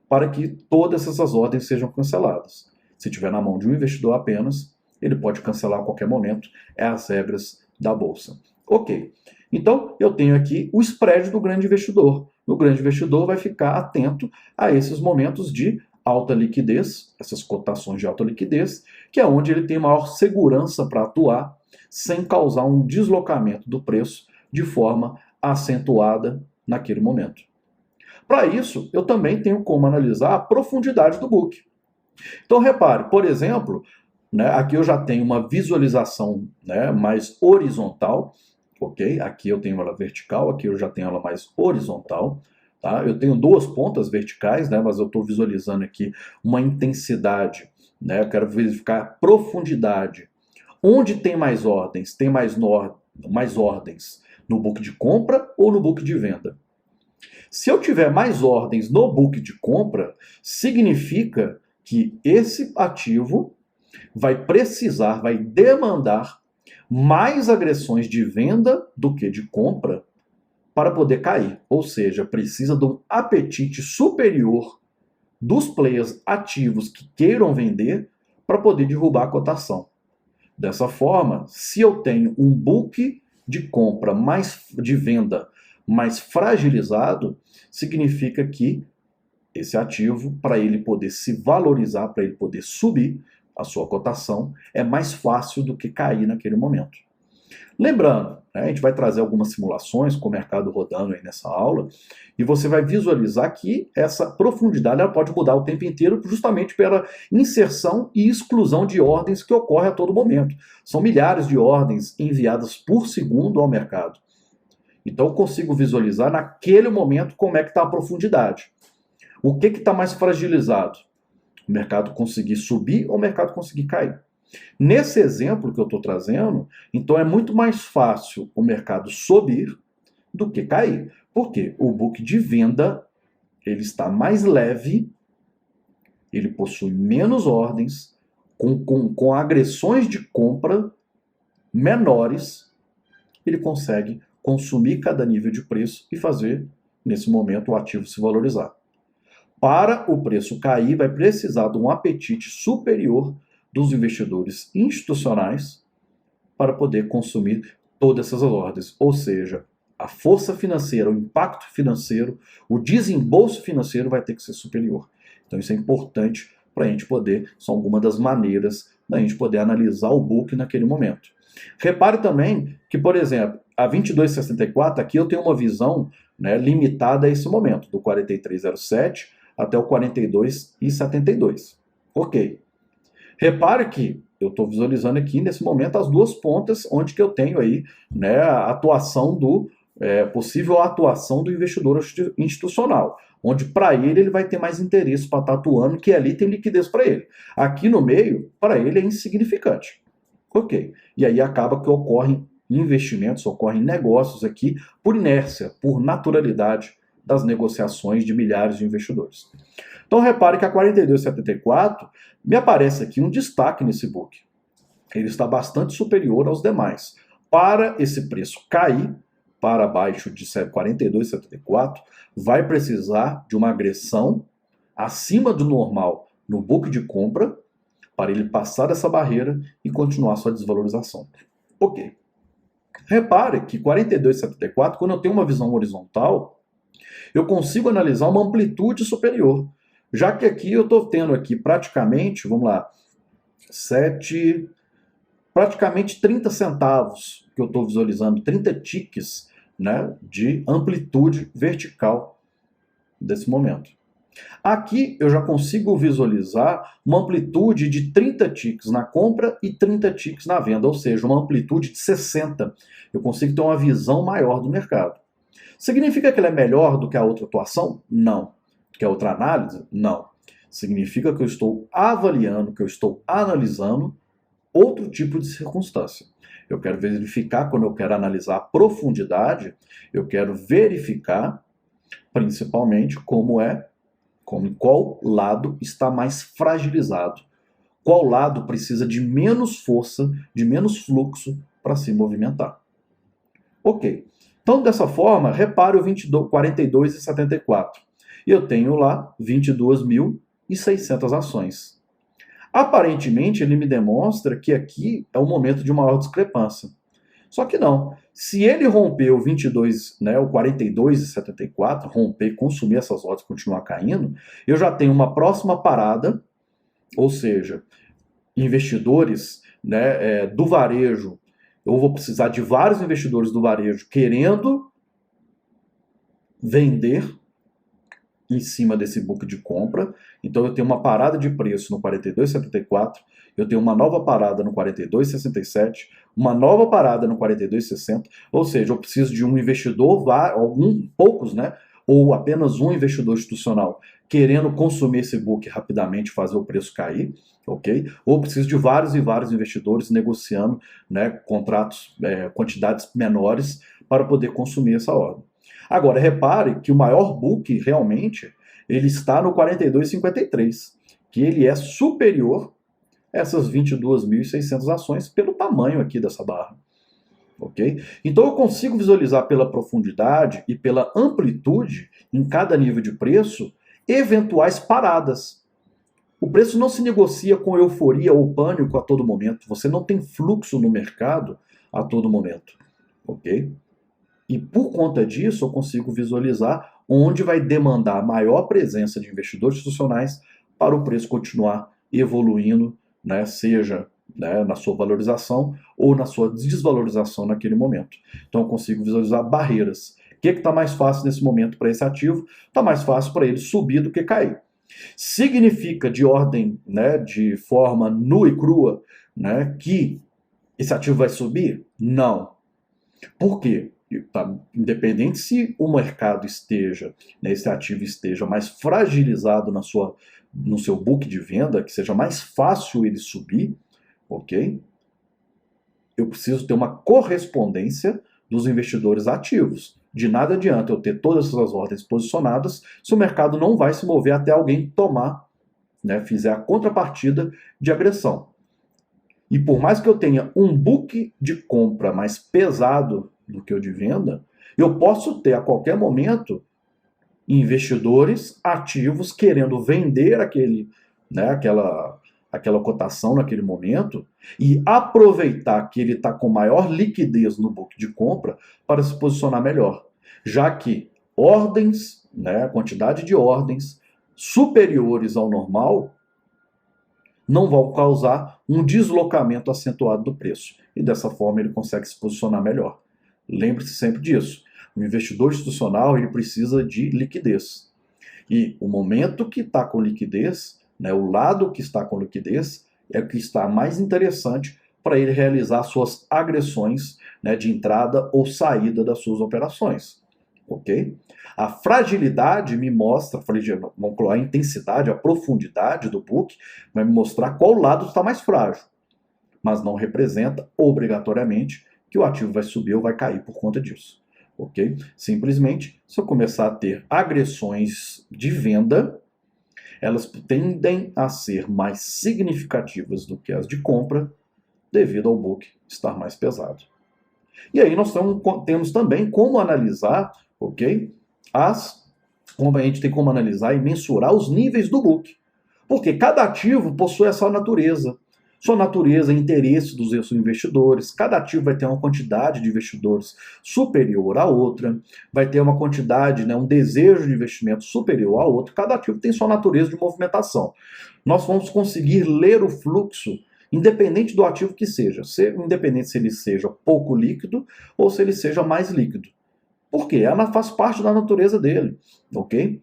para que todas essas ordens sejam canceladas. Se tiver na mão de um investidor apenas, ele pode cancelar a qualquer momento. É as regras da Bolsa. Ok. Então, eu tenho aqui o spread do grande investidor. O grande investidor vai ficar atento a esses momentos de alta liquidez, essas cotações de alta liquidez, que é onde ele tem maior segurança para atuar, sem causar um deslocamento do preço de forma acentuada naquele momento. Para isso, eu também tenho como analisar a profundidade do book. Então, repare, por exemplo, né, aqui eu já tenho uma visualização, né, mais horizontal, ok? Aqui eu tenho ela vertical, aqui eu já tenho ela mais horizontal. Tá? Eu tenho duas pontas verticais, né, mas eu estou visualizando aqui uma intensidade. Né, eu quero verificar a profundidade. Onde tem mais ordens? Tem mais ordens no book de compra ou no book de venda? Se eu tiver mais ordens no book de compra, significa que esse ativo vai precisar, vai demandar mais agressões de venda do que de compra para poder cair. Ou seja, precisa de um apetite superior dos players ativos que queiram vender para poder derrubar a cotação. Dessa forma, se eu tenho um book de compra de venda mais fragilizado, significa que esse ativo, para ele poder se valorizar, para ele poder subir a sua cotação, é mais fácil do que cair naquele momento. Lembrando, né, a gente vai trazer algumas simulações com o mercado rodando aí nessa aula, e você vai visualizar que essa profundidade ela pode mudar o tempo inteiro justamente pela inserção e exclusão de ordens que ocorre a todo momento. São milhares de ordens enviadas por segundo ao mercado. Então eu consigo visualizar naquele momento como é que está a profundidade. O que está mais fragilizado? O mercado conseguir subir ou o mercado conseguir cair? Nesse exemplo que eu estou trazendo, então é muito mais fácil o mercado subir do que cair. Porque o book de venda ele está mais leve, ele possui menos ordens, com agressões de compra menores, ele consegue consumir cada nível de preço e fazer, nesse momento, o ativo se valorizar. Para o preço cair, vai precisar de um apetite superior dos investidores institucionais para poder consumir todas essas ordens. Ou seja, a força financeira, o impacto financeiro, o desembolso financeiro vai ter que ser superior. Então isso é importante para a gente poder, são algumas das maneiras da gente poder analisar o book naquele momento. Repare também que, por exemplo, a 22,64, aqui eu tenho uma visão, né, limitada a esse momento, do 43,07 até o 42,72. Ok. Repare que eu estou visualizando aqui, nesse momento, as duas pontas onde que eu tenho aí, né, a atuação possível atuação do investidor institucional, onde para ele vai ter mais interesse para estar atuando, que ali tem liquidez para ele. Aqui no meio, para ele é insignificante. Ok. E aí acaba que ocorrem investimentos, ocorrem negócios aqui por inércia, por naturalidade das negociações de milhares de investidores. Então repare que a 42,74 me aparece aqui um destaque nesse book. Ele está bastante superior aos demais. Para esse preço cair para baixo de 42,74, vai precisar de uma agressão acima do normal no book de compra para ele passar dessa barreira e continuar sua desvalorização. Ok. Repare que 42,74, quando eu tenho uma visão horizontal, eu consigo analisar uma amplitude superior. Já que aqui eu estou tendo aqui praticamente, vamos lá, praticamente 30 centavos que eu estou visualizando, 30 ticks, né, de amplitude vertical desse momento. Aqui eu já consigo visualizar uma amplitude de 30 ticks na compra e 30 ticks na venda, ou seja, uma amplitude de 60. Eu consigo ter uma visão maior do mercado. Significa que ela é melhor do que a outra atuação? Não. Que a outra análise? Não. Significa que eu estou avaliando, que eu estou analisando outro tipo de circunstância. Eu quero verificar, quando eu quero analisar a profundidade, eu quero verificar principalmente qual lado está mais fragilizado, qual lado precisa de menos força, de menos fluxo para se movimentar. Ok. Então, dessa forma, repare o 42,74. E eu tenho lá 22.600 ações. Aparentemente, ele me demonstra que aqui é o momento de maior discrepância. Só que não. Se ele romper o 22, né, o 42,74, romper, consumir essas ordens e continuar caindo, eu já tenho uma próxima parada, ou seja, investidores, né, do varejo. Eu vou precisar de vários investidores do varejo querendo vender em cima desse book de compra. Então eu tenho uma parada de preço no 42,74, eu tenho uma nova parada no 42,67, uma nova parada no 42,60, ou seja, eu preciso de um investidor, poucos, né? Ou apenas um investidor institucional querendo consumir esse book rapidamente, fazer o preço cair, ok? Ou preciso de vários e vários investidores negociando, né, contratos, quantidades menores para poder consumir essa ordem. Agora, repare que o maior book realmente ele está no 42,53, que ele é superior a essas 22.600 ações pelo tamanho aqui dessa barra. Ok? Então eu consigo visualizar pela profundidade e pela amplitude em cada nível de preço eventuais paradas. O preço não se negocia com euforia ou pânico a todo momento. Você não tem fluxo no mercado a todo momento. Ok? E por conta disso eu consigo visualizar onde vai demandar maior presença de investidores institucionais para o preço continuar evoluindo, né, seja, né, na sua valorização ou na sua desvalorização naquele momento. Então eu consigo visualizar barreiras. O que está mais fácil nesse momento para esse ativo? Está mais fácil para ele subir do que cair. Significa de ordem, né, de forma nua e crua, né, que esse ativo vai subir? Não. Por quê? Independente se o mercado esteja, né, esse ativo esteja mais fragilizado no seu book de venda, que seja mais fácil ele subir, ok? Eu preciso ter uma correspondência dos investidores ativos. De nada adianta eu ter todas essas ordens posicionadas se o mercado não vai se mover até alguém tomar, né, fizer a contrapartida de agressão. E por mais que eu tenha um book de compra mais pesado do que o de venda, eu posso ter a qualquer momento investidores ativos querendo vender aquela cotação naquele momento e aproveitar que ele está com maior liquidez no book de compra para se posicionar melhor. Já que ordens, né, a quantidade de ordens superiores ao normal não vão causar um deslocamento acentuado do preço. E dessa forma ele consegue se posicionar melhor. Lembre-se sempre disso. O investidor institucional ele precisa de liquidez. E o momento que está com liquidez, né, o lado que está com liquidez, é o que está mais interessante para ele realizar suas agressões, né, de entrada ou saída das suas operações. Ok? A fragilidade me mostra, a intensidade, a profundidade do book, vai me mostrar qual lado está mais frágil. Mas não representa, obrigatoriamente, que o ativo vai subir ou vai cair por conta disso. Ok? Simplesmente, se eu começar a ter agressões de venda, elas tendem a ser mais significativas do que as de compra, devido ao book estar mais pesado. E aí nós temos também como analisar, ok? Como a gente tem como analisar e mensurar os níveis do book. Porque cada ativo possui essa natureza. Sua natureza, interesse dos seus investidores. Cada ativo vai ter uma quantidade de investidores superior à outra. Vai ter uma quantidade, né, um desejo de investimento superior a outro. Cada ativo tem sua natureza de movimentação. Nós vamos conseguir ler o fluxo independente do ativo que seja. Independente se ele seja pouco líquido ou se ele seja mais líquido. Por quê? Ela faz parte da natureza dele, ok?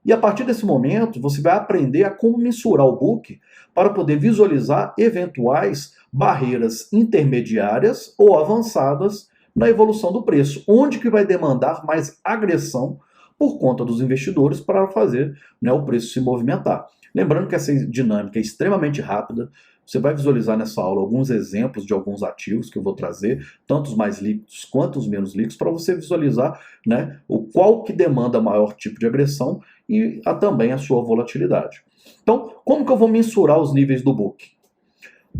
E a partir desse momento, você vai aprender a como mensurar o book para poder visualizar eventuais barreiras intermediárias ou avançadas na evolução do preço, onde que vai demandar mais agressão por conta dos investidores para fazer, né, o preço se movimentar. Lembrando que essa dinâmica é extremamente rápida. Você vai visualizar nessa aula alguns exemplos de alguns ativos que eu vou trazer, tanto os mais líquidos quanto os menos líquidos, para você visualizar, né, qual que demanda maior tipo de agressão e também a sua volatilidade. Então, como que eu vou mensurar os níveis do book?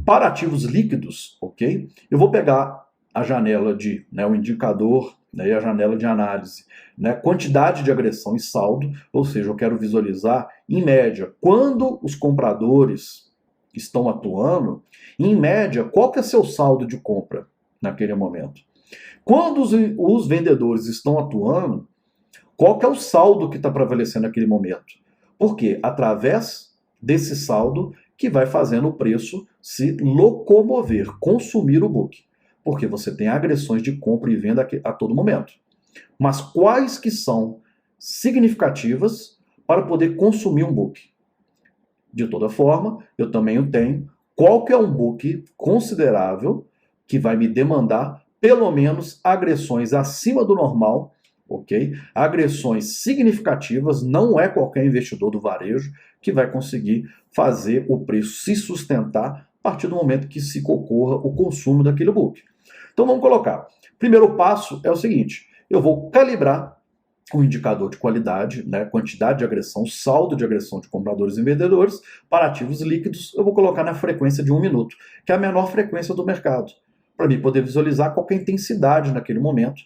Para ativos líquidos, ok? Eu vou pegar a janela de, né, o indicador, né, e a janela de análise, né, quantidade de agressão e saldo, ou seja, eu quero visualizar, em média, quando os compradores estão atuando, em média, qual que é seu saldo de compra naquele momento? Quando os vendedores estão atuando, qual que é o saldo que está prevalecendo naquele momento? Porque através desse saldo que vai fazendo o preço se locomover, consumir o book. Porque você tem agressões de compra e venda a todo momento. Mas quais que são significativas para poder consumir um book? De toda forma, eu também o tenho. Qual que é um book considerável que vai me demandar pelo menos agressões acima do normal, ok? Agressões significativas, não é qualquer investidor do varejo que vai conseguir fazer o preço se sustentar a partir do momento que se ocorra o consumo daquele book. Então vamos colocar. Primeiro passo é o seguinte, eu vou calibrar um indicador de qualidade, né, quantidade de agressão, saldo de agressão de compradores e vendedores. Para ativos líquidos, eu vou colocar na frequência de 1 minuto, que é a menor frequência do mercado, para mim poder visualizar qual que é a intensidade naquele momento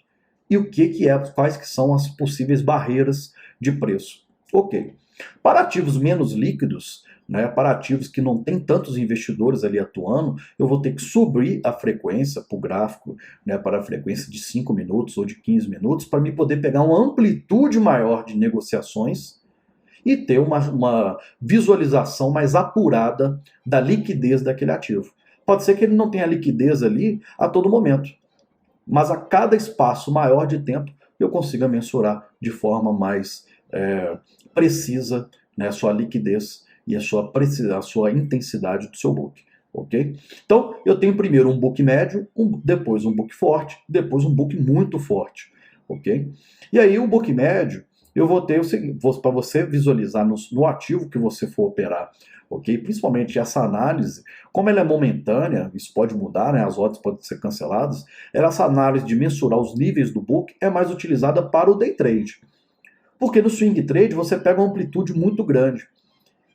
e o que é, quais que são as possíveis barreiras de preço. Ok. Para ativos menos líquidos, né, para ativos que não tem tantos investidores ali atuando, eu vou ter que subir a frequência para o gráfico, né, para a frequência de 5 minutos ou de 15 minutos, para me poder pegar uma amplitude maior de negociações e ter uma visualização mais apurada da liquidez daquele ativo. Pode ser que ele não tenha liquidez ali a todo momento, mas a cada espaço maior de tempo eu consiga mensurar de forma mais precisa, né, a sua liquidez e a sua intensidade do seu book, ok? Então, eu tenho primeiro um book médio, depois um book forte, depois um book muito forte, ok? E aí o book médio, eu vou ter o seguinte, para você visualizar no ativo que você for operar, ok? Principalmente essa análise, como ela é momentânea, isso pode mudar, né? As ordens podem ser canceladas, essa análise de mensurar os níveis do book é mais utilizada para o day trade. Porque no swing trade você pega uma amplitude muito grande.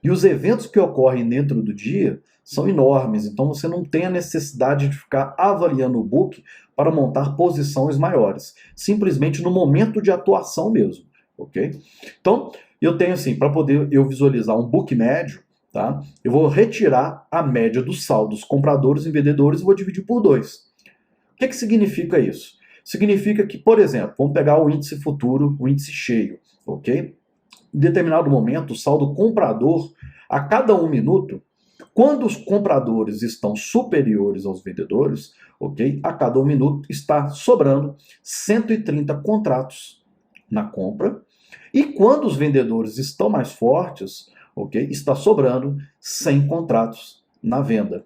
E os eventos que ocorrem dentro do dia são enormes, então você não tem a necessidade de ficar avaliando o book para montar posições maiores. Simplesmente no momento de atuação mesmo, ok? Então, eu tenho assim, para poder eu visualizar um book médio, tá? Eu vou retirar a média dos saldos compradores e vendedores e vou dividir por 2. O que significa isso? Significa que, por exemplo, vamos pegar o índice futuro, o índice cheio, ok? Em determinado momento, o saldo comprador, a cada 1 minuto, quando os compradores estão superiores aos vendedores, ok? A cada 1 minuto está sobrando 130 contratos na compra. E quando os vendedores estão mais fortes, ok? Está sobrando 100 contratos na venda.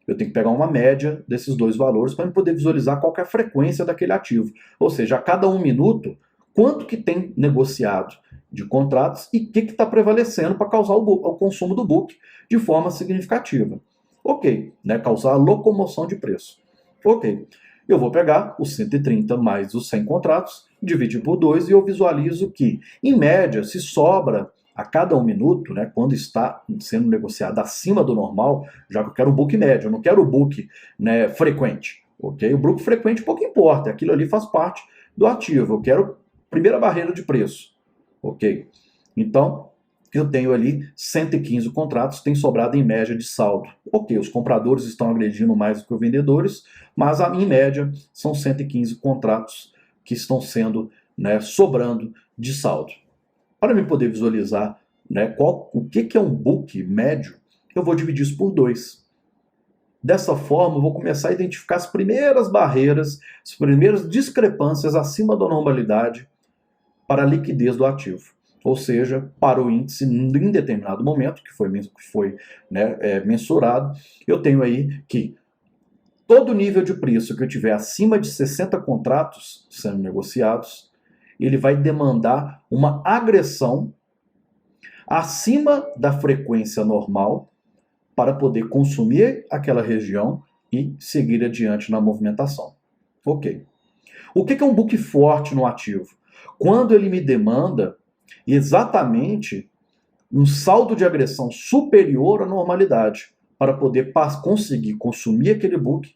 Eu tenho que pegar uma média desses dois valores para poder visualizar qual que é a frequência daquele ativo. Ou seja, a cada 1 minuto, quanto que tem negociado de contratos e o que está prevalecendo para causar o consumo do book de forma significativa. Ok, né? Causar a locomoção de preço. Ok, eu vou pegar os 130 mais os 100 contratos, dividir por 2 e eu visualizo que, em média, se sobra a cada 1 minuto, né, quando está sendo negociado acima do normal, já que eu quero o book médio, eu não quero o book, né, frequente. Ok? O book frequente pouco importa, aquilo ali faz parte do ativo. Eu quero primeira barreira de preço. Ok? Então, eu tenho ali 115 contratos, tem sobrado em média de saldo. Ok, os compradores estão agredindo mais do que os vendedores, mas em média são 115 contratos que estão sendo, né, sobrando de saldo. Para me poder visualizar, né, o que é um book médio, eu vou dividir isso por 2. Dessa forma, eu vou começar a identificar as primeiras barreiras, as primeiras discrepâncias acima da normalidade para a liquidez do ativo. Ou seja, para o índice em determinado momento, que foi né, mensurado, eu tenho aí que todo nível de preço que eu tiver acima de 60 contratos sendo negociados, ele vai demandar uma agressão acima da frequência normal para poder consumir aquela região e seguir adiante na movimentação. Ok. O que é um book forte no ativo? Quando ele me demanda exatamente um saldo de agressão superior à normalidade para poder conseguir consumir aquele book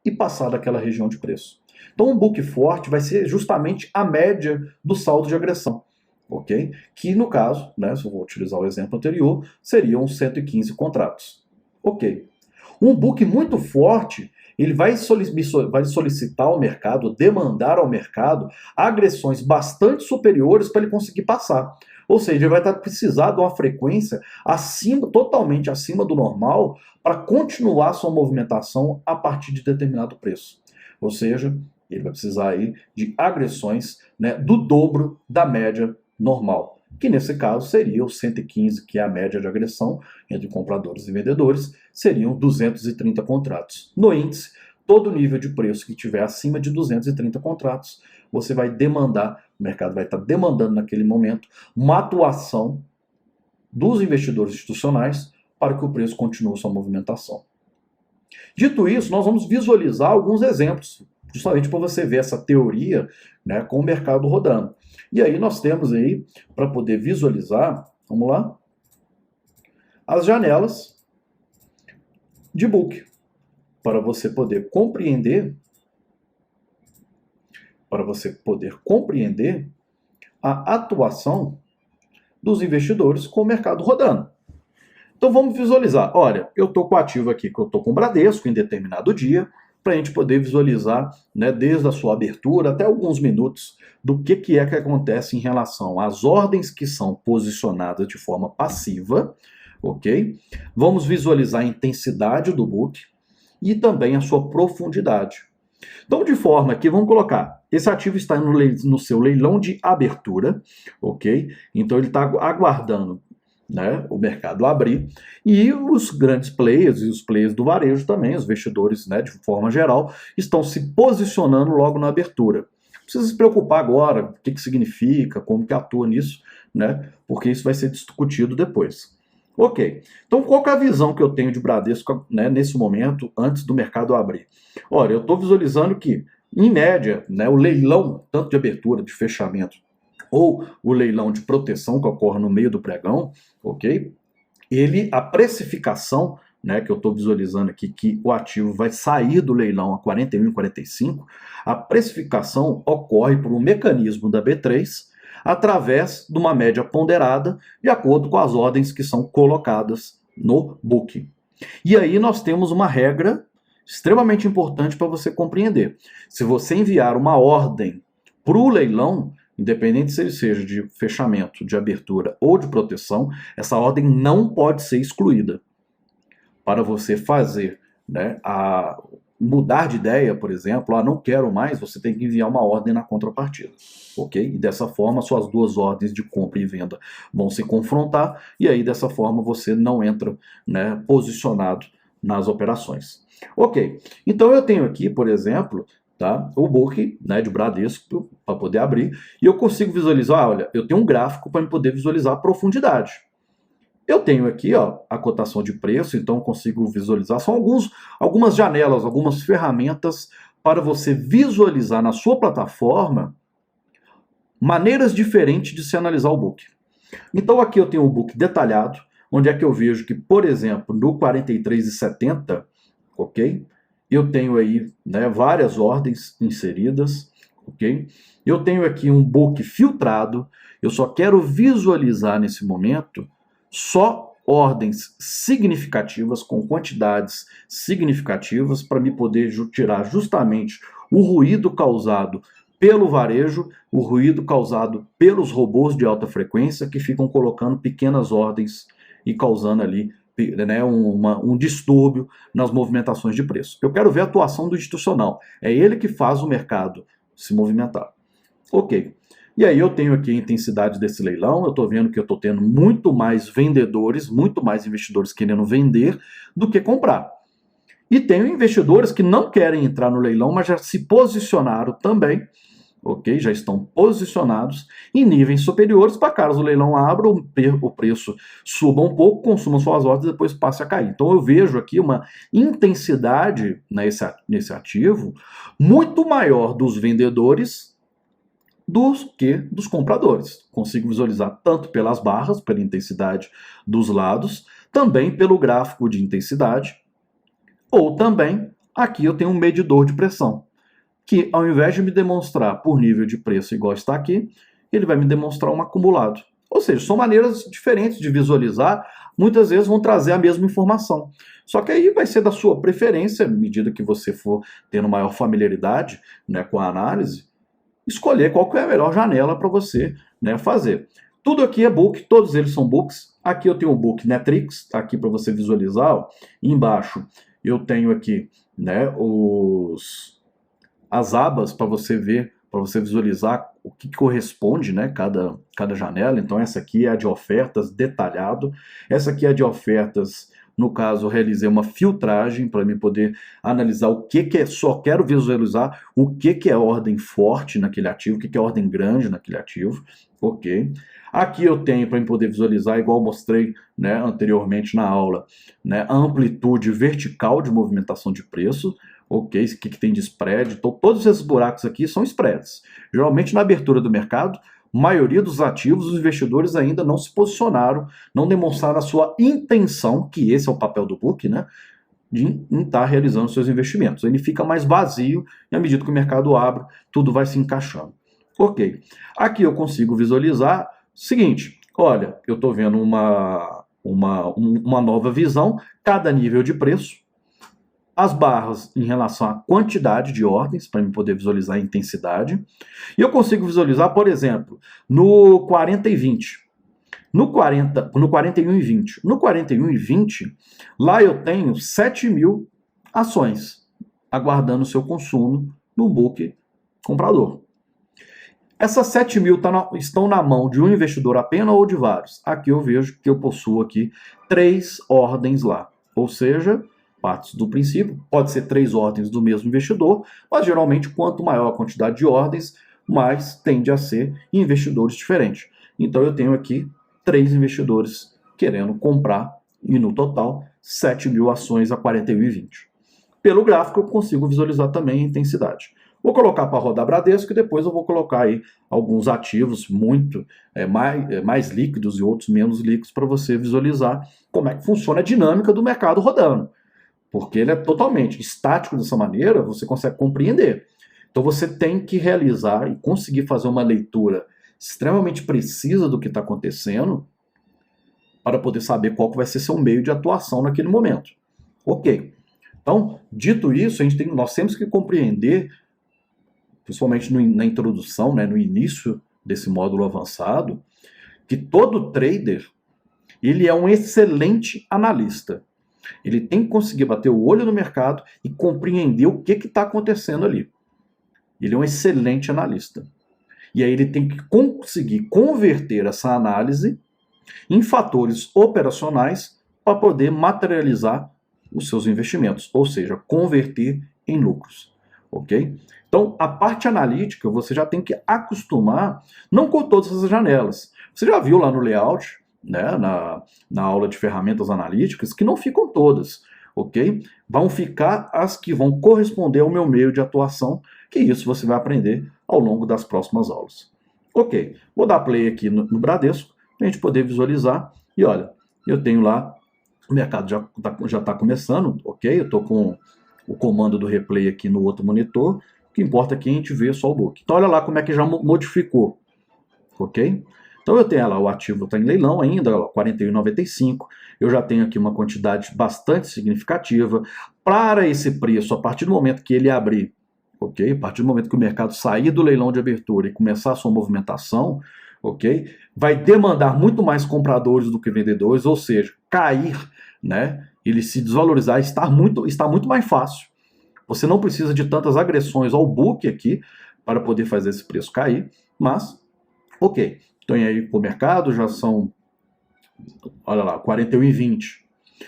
e passar daquela região de preço. Então, um book forte vai ser justamente a média do saldo de agressão, ok? Que, no caso, né, se eu vou utilizar o exemplo anterior, seriam 115 contratos. Ok. Um book muito forte, ele vai solicitar ao mercado, demandar ao mercado agressões bastante superiores para ele conseguir passar. Ou seja, ele vai precisar de uma frequência totalmente acima do normal para continuar sua movimentação a partir de determinado preço. Ou seja, ele vai precisar aí de agressões, né, do dobro da média normal, que nesse caso seria o 115, que é a média de agressão entre compradores e vendedores, seriam 230 contratos. No índice, todo nível de preço que tiver acima de 230 contratos, você vai demandar, o mercado vai estar demandando naquele momento, uma atuação dos investidores institucionais para que o preço continue sua movimentação. Dito isso, nós vamos visualizar alguns exemplos justamente para você ver essa teoria, né, com o mercado rodando. E aí nós temos aí, para poder visualizar, vamos lá, as janelas de book, para você poder compreender a atuação dos investidores com o mercado rodando. Então vamos visualizar. Olha, eu estou com o ativo aqui, que eu estou com o Bradesco em determinado dia, para a gente poder visualizar, né, desde a sua abertura até alguns minutos, do que é que acontece em relação às ordens que são posicionadas de forma passiva, ok? Vamos visualizar a intensidade do book e também a sua profundidade. Então, de forma que, vamos colocar, esse ativo está no seu leilão de abertura, ok? Então ele está aguardando, né, o mercado abrir, e os grandes players e os players do varejo também, os investidores, né, de forma geral, estão se posicionando logo na abertura. Não precisa se preocupar agora, o que significa, como que atua nisso, né, porque isso vai ser discutido depois. Ok, então qual que é a visão que eu tenho de Bradesco, né, nesse momento, antes do mercado abrir? Olha, eu estou visualizando que, em média, né, o leilão, tanto de abertura, de fechamento, ou o leilão de proteção que ocorre no meio do pregão, ok? A precificação, né, que eu estou visualizando aqui, que o ativo vai sair do leilão a 41,45, a precificação ocorre por um mecanismo da B3, através de uma média ponderada, de acordo com as ordens que são colocadas no book. E aí nós temos uma regra extremamente importante para você compreender. Se você enviar uma ordem para o leilão, independente se ele seja de fechamento, de abertura ou de proteção, essa ordem não pode ser excluída. Para você fazer, né, mudar de ideia, por exemplo, não quero mais, você tem que enviar uma ordem na contrapartida, ok? E dessa forma, suas duas ordens de compra e venda vão se confrontar, e aí dessa forma você não entra, né, posicionado nas operações. Ok, então eu tenho aqui, por exemplo, tá, o book, né, de Bradesco para poder abrir, e eu consigo visualizar, olha, eu tenho um gráfico para poder visualizar a profundidade. Eu tenho aqui, ó, a cotação de preço, então consigo visualizar. São algumas janelas, algumas ferramentas para você visualizar na sua plataforma maneiras diferentes de se analisar o book. Então aqui eu tenho o book detalhado, onde é que eu vejo que, por exemplo, no 43,70, ok? Eu tenho aí, né, várias ordens inseridas, ok? Eu tenho aqui um book filtrado, eu só quero visualizar nesse momento só ordens significativas, com quantidades significativas, para me poder tirar justamente o ruído causado pelo varejo, o ruído causado pelos robôs de alta frequência que ficam colocando pequenas ordens e causando ali, né, um distúrbio nas movimentações de preço. Eu quero ver a atuação do institucional. É ele que faz o mercado se movimentar. Ok. E aí eu tenho aqui a intensidade desse leilão, eu estou vendo que eu estou tendo muito mais vendedores, muito mais investidores querendo vender do que comprar. E tenho investidores que não querem entrar no leilão, mas já se posicionaram também, ok? Já estão posicionados em níveis superiores para caso o leilão abra, o preço suba um pouco, consuma suas ordens e depois passe a cair. Então eu vejo aqui uma intensidade nesse ativo muito maior dos vendedores dos compradores. Consigo visualizar tanto pelas barras, pela intensidade dos lados, também pelo gráfico de intensidade, ou também aqui eu tenho um medidor de pressão, que ao invés de me demonstrar por nível de preço igual está aqui, ele vai me demonstrar um acumulado. Ou seja, são maneiras diferentes de visualizar, muitas vezes vão trazer a mesma informação. Só que aí vai ser da sua preferência, à medida que você for tendo maior familiaridade, né, com a análise, escolher qual que é a melhor janela para você, né, fazer. Tudo aqui é book, todos eles são books. Aqui eu tenho o book Netrix, tá aqui para você visualizar. Ó. Embaixo eu tenho aqui, né, as abas para você ver, para você visualizar o que corresponde, né, cada janela. Então essa aqui é a de ofertas detalhado. Essa aqui é a de ofertas. No caso, eu realizei uma filtragem para me poder analisar o que é, só quero visualizar o que é ordem forte naquele ativo, o que é ordem grande naquele ativo, ok? Aqui eu tenho para poder visualizar, igual mostrei, né, anteriormente na aula, né, a amplitude vertical de movimentação de preço, ok? O que tem de spread. Então, todos esses buracos aqui são spreads. Geralmente, na abertura do mercado, a maioria dos ativos, os investidores ainda não se posicionaram, não demonstraram a sua intenção, que esse é o papel do book, né? De estar realizando seus investimentos. Ele fica mais vazio e à medida que o mercado abre, tudo vai se encaixando. Ok. Aqui eu consigo visualizar o seguinte, olha, eu estou vendo uma nova visão, cada nível de preço, as barras em relação à quantidade de ordens, para eu poder visualizar a intensidade, e eu consigo visualizar, por exemplo, no 40 e 20, no 41 e 20. No 41 e 20, lá eu tenho 7.000 ações aguardando seu consumo no book comprador. Essas 7.000 estão na mão de um investidor apenas ou de vários? Aqui eu vejo que eu possuo aqui 3 ordens lá. Ou seja, partes do princípio, pode ser 3 ordens do mesmo investidor, mas geralmente quanto maior a quantidade de ordens, mais tende a ser investidores diferentes. Então eu tenho aqui 3 investidores querendo comprar e no total 7.000 ações a 41 e 20. Pelo gráfico eu consigo visualizar também a intensidade. Vou colocar para rodar Bradesco e depois eu vou colocar aí alguns ativos muito mais líquidos e outros menos líquidos para você visualizar como é que funciona a dinâmica do mercado rodando. Porque ele é totalmente estático dessa maneira, você consegue compreender. Então você tem que realizar e conseguir fazer uma leitura extremamente precisa do que está acontecendo para poder saber qual que vai ser seu meio de atuação naquele momento. Ok. Então, dito isso, nós temos que compreender, principalmente na introdução, né, no início desse módulo avançado, que todo trader ele é um excelente analista. Ele tem que conseguir bater o olho no mercado e compreender o que está acontecendo ali. Ele é um excelente analista. E aí ele tem que conseguir converter essa análise em fatores operacionais para poder materializar os seus investimentos, ou seja, converter em lucros. Ok? Então, a parte analítica você já tem que acostumar, não com todas as janelas. Você já viu lá no layout, né, na aula de ferramentas analíticas, que não ficam todas, ok? Vão ficar as que vão corresponder ao meu meio de atuação, que isso você vai aprender ao longo das próximas aulas. Ok, vou dar play aqui no Bradesco, para a gente poder visualizar, e olha, eu tenho lá, o mercado já está começando, ok? Eu estou com o comando do replay aqui no outro monitor, o que importa é que a gente vê só o book. Então olha lá como é que já modificou, ok? Então eu tenho lá, o ativo está em leilão ainda, R$ 41,95. Eu já tenho aqui uma quantidade bastante significativa. Para esse preço, a partir do momento que ele abrir, ok? A partir do momento que o mercado sair do leilão de abertura e começar a sua movimentação, ok? Vai demandar muito mais compradores do que vendedores, ou seja, cair, né? Ele se desvalorizar está muito mais fácil. Você não precisa de tantas agressões ao book aqui para poder fazer esse preço cair, mas, ok. Então aí para o mercado já são, olha lá, 41,20.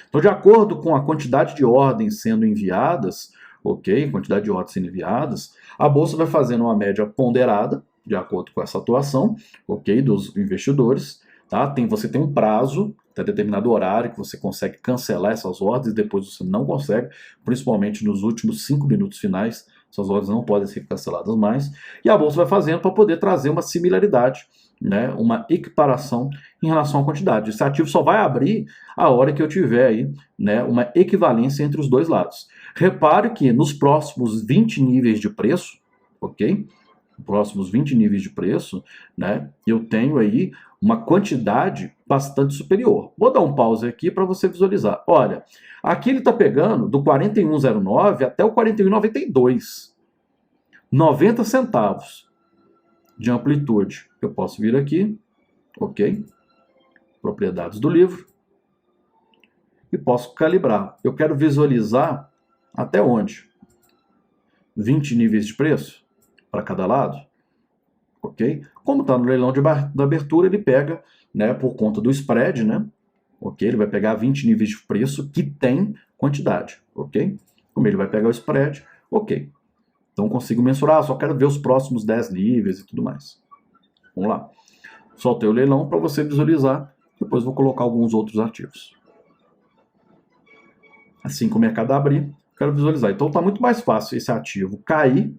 Então, de acordo com a quantidade de ordens sendo enviadas, ok, quantidade de ordens sendo enviadas, a bolsa vai fazendo uma média ponderada, de acordo com essa atuação, ok, dos investidores, tá? Você tem um prazo, até determinado horário, que você consegue cancelar essas ordens, depois você não consegue, principalmente nos últimos 5 minutos finais, essas ordens não podem ser canceladas mais, e a bolsa vai fazendo para poder trazer uma similaridade, né, uma equiparação em relação à quantidade. Esse ativo só vai abrir a hora que eu tiver aí, né, uma equivalência entre os dois lados. Repare que nos próximos 20 níveis de preço, ok? Próximos 20 níveis de preço, né, eu tenho aí uma quantidade bastante superior. Vou dar um pause aqui para você visualizar. Olha, aqui ele está pegando do 41,09 até o 41,92. 90 centavos de amplitude. Eu posso vir aqui, ok? Propriedades do livro. E posso calibrar. Eu quero visualizar até onde? 20 níveis de preço para cada lado, ok? Como está no leilão da abertura, ele pega, né, por conta do spread, né? Ok? Ele vai pegar 20 níveis de preço que tem quantidade, ok? Como ele vai pegar o spread, ok. Então consigo mensurar, só quero ver os próximos 10 níveis e tudo mais. Vamos lá. Soltei o leilão para você visualizar, depois vou colocar alguns outros ativos. Assim que o mercado abrir, Quero visualizar. Então está muito mais fácil esse ativo cair,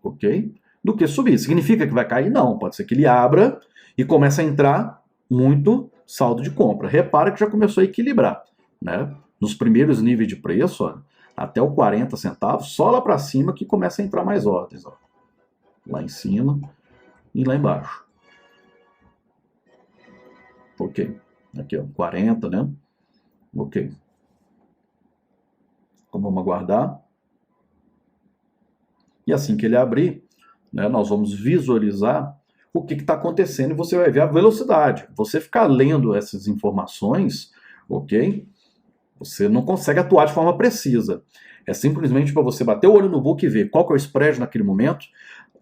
ok? Do que subir. Significa que vai cair? Não. Pode ser que ele abra e comece a entrar muito saldo de compra. Repara que já começou a equilibrar, né? Nos primeiros níveis de preço, ó, até o 40 centavos, só lá para cima que começa a entrar mais ordens, ó. Lá em cima e lá embaixo. Ok. Aqui, ó, 40, né? Ok. Então vamos aguardar. E assim que ele abrir, né, nós vamos visualizar o que está acontecendo e você vai ver a velocidade. Você ficar lendo essas informações, ok? Você não consegue atuar de forma precisa. É simplesmente para você bater o olho no book e ver qual que é o spread naquele momento,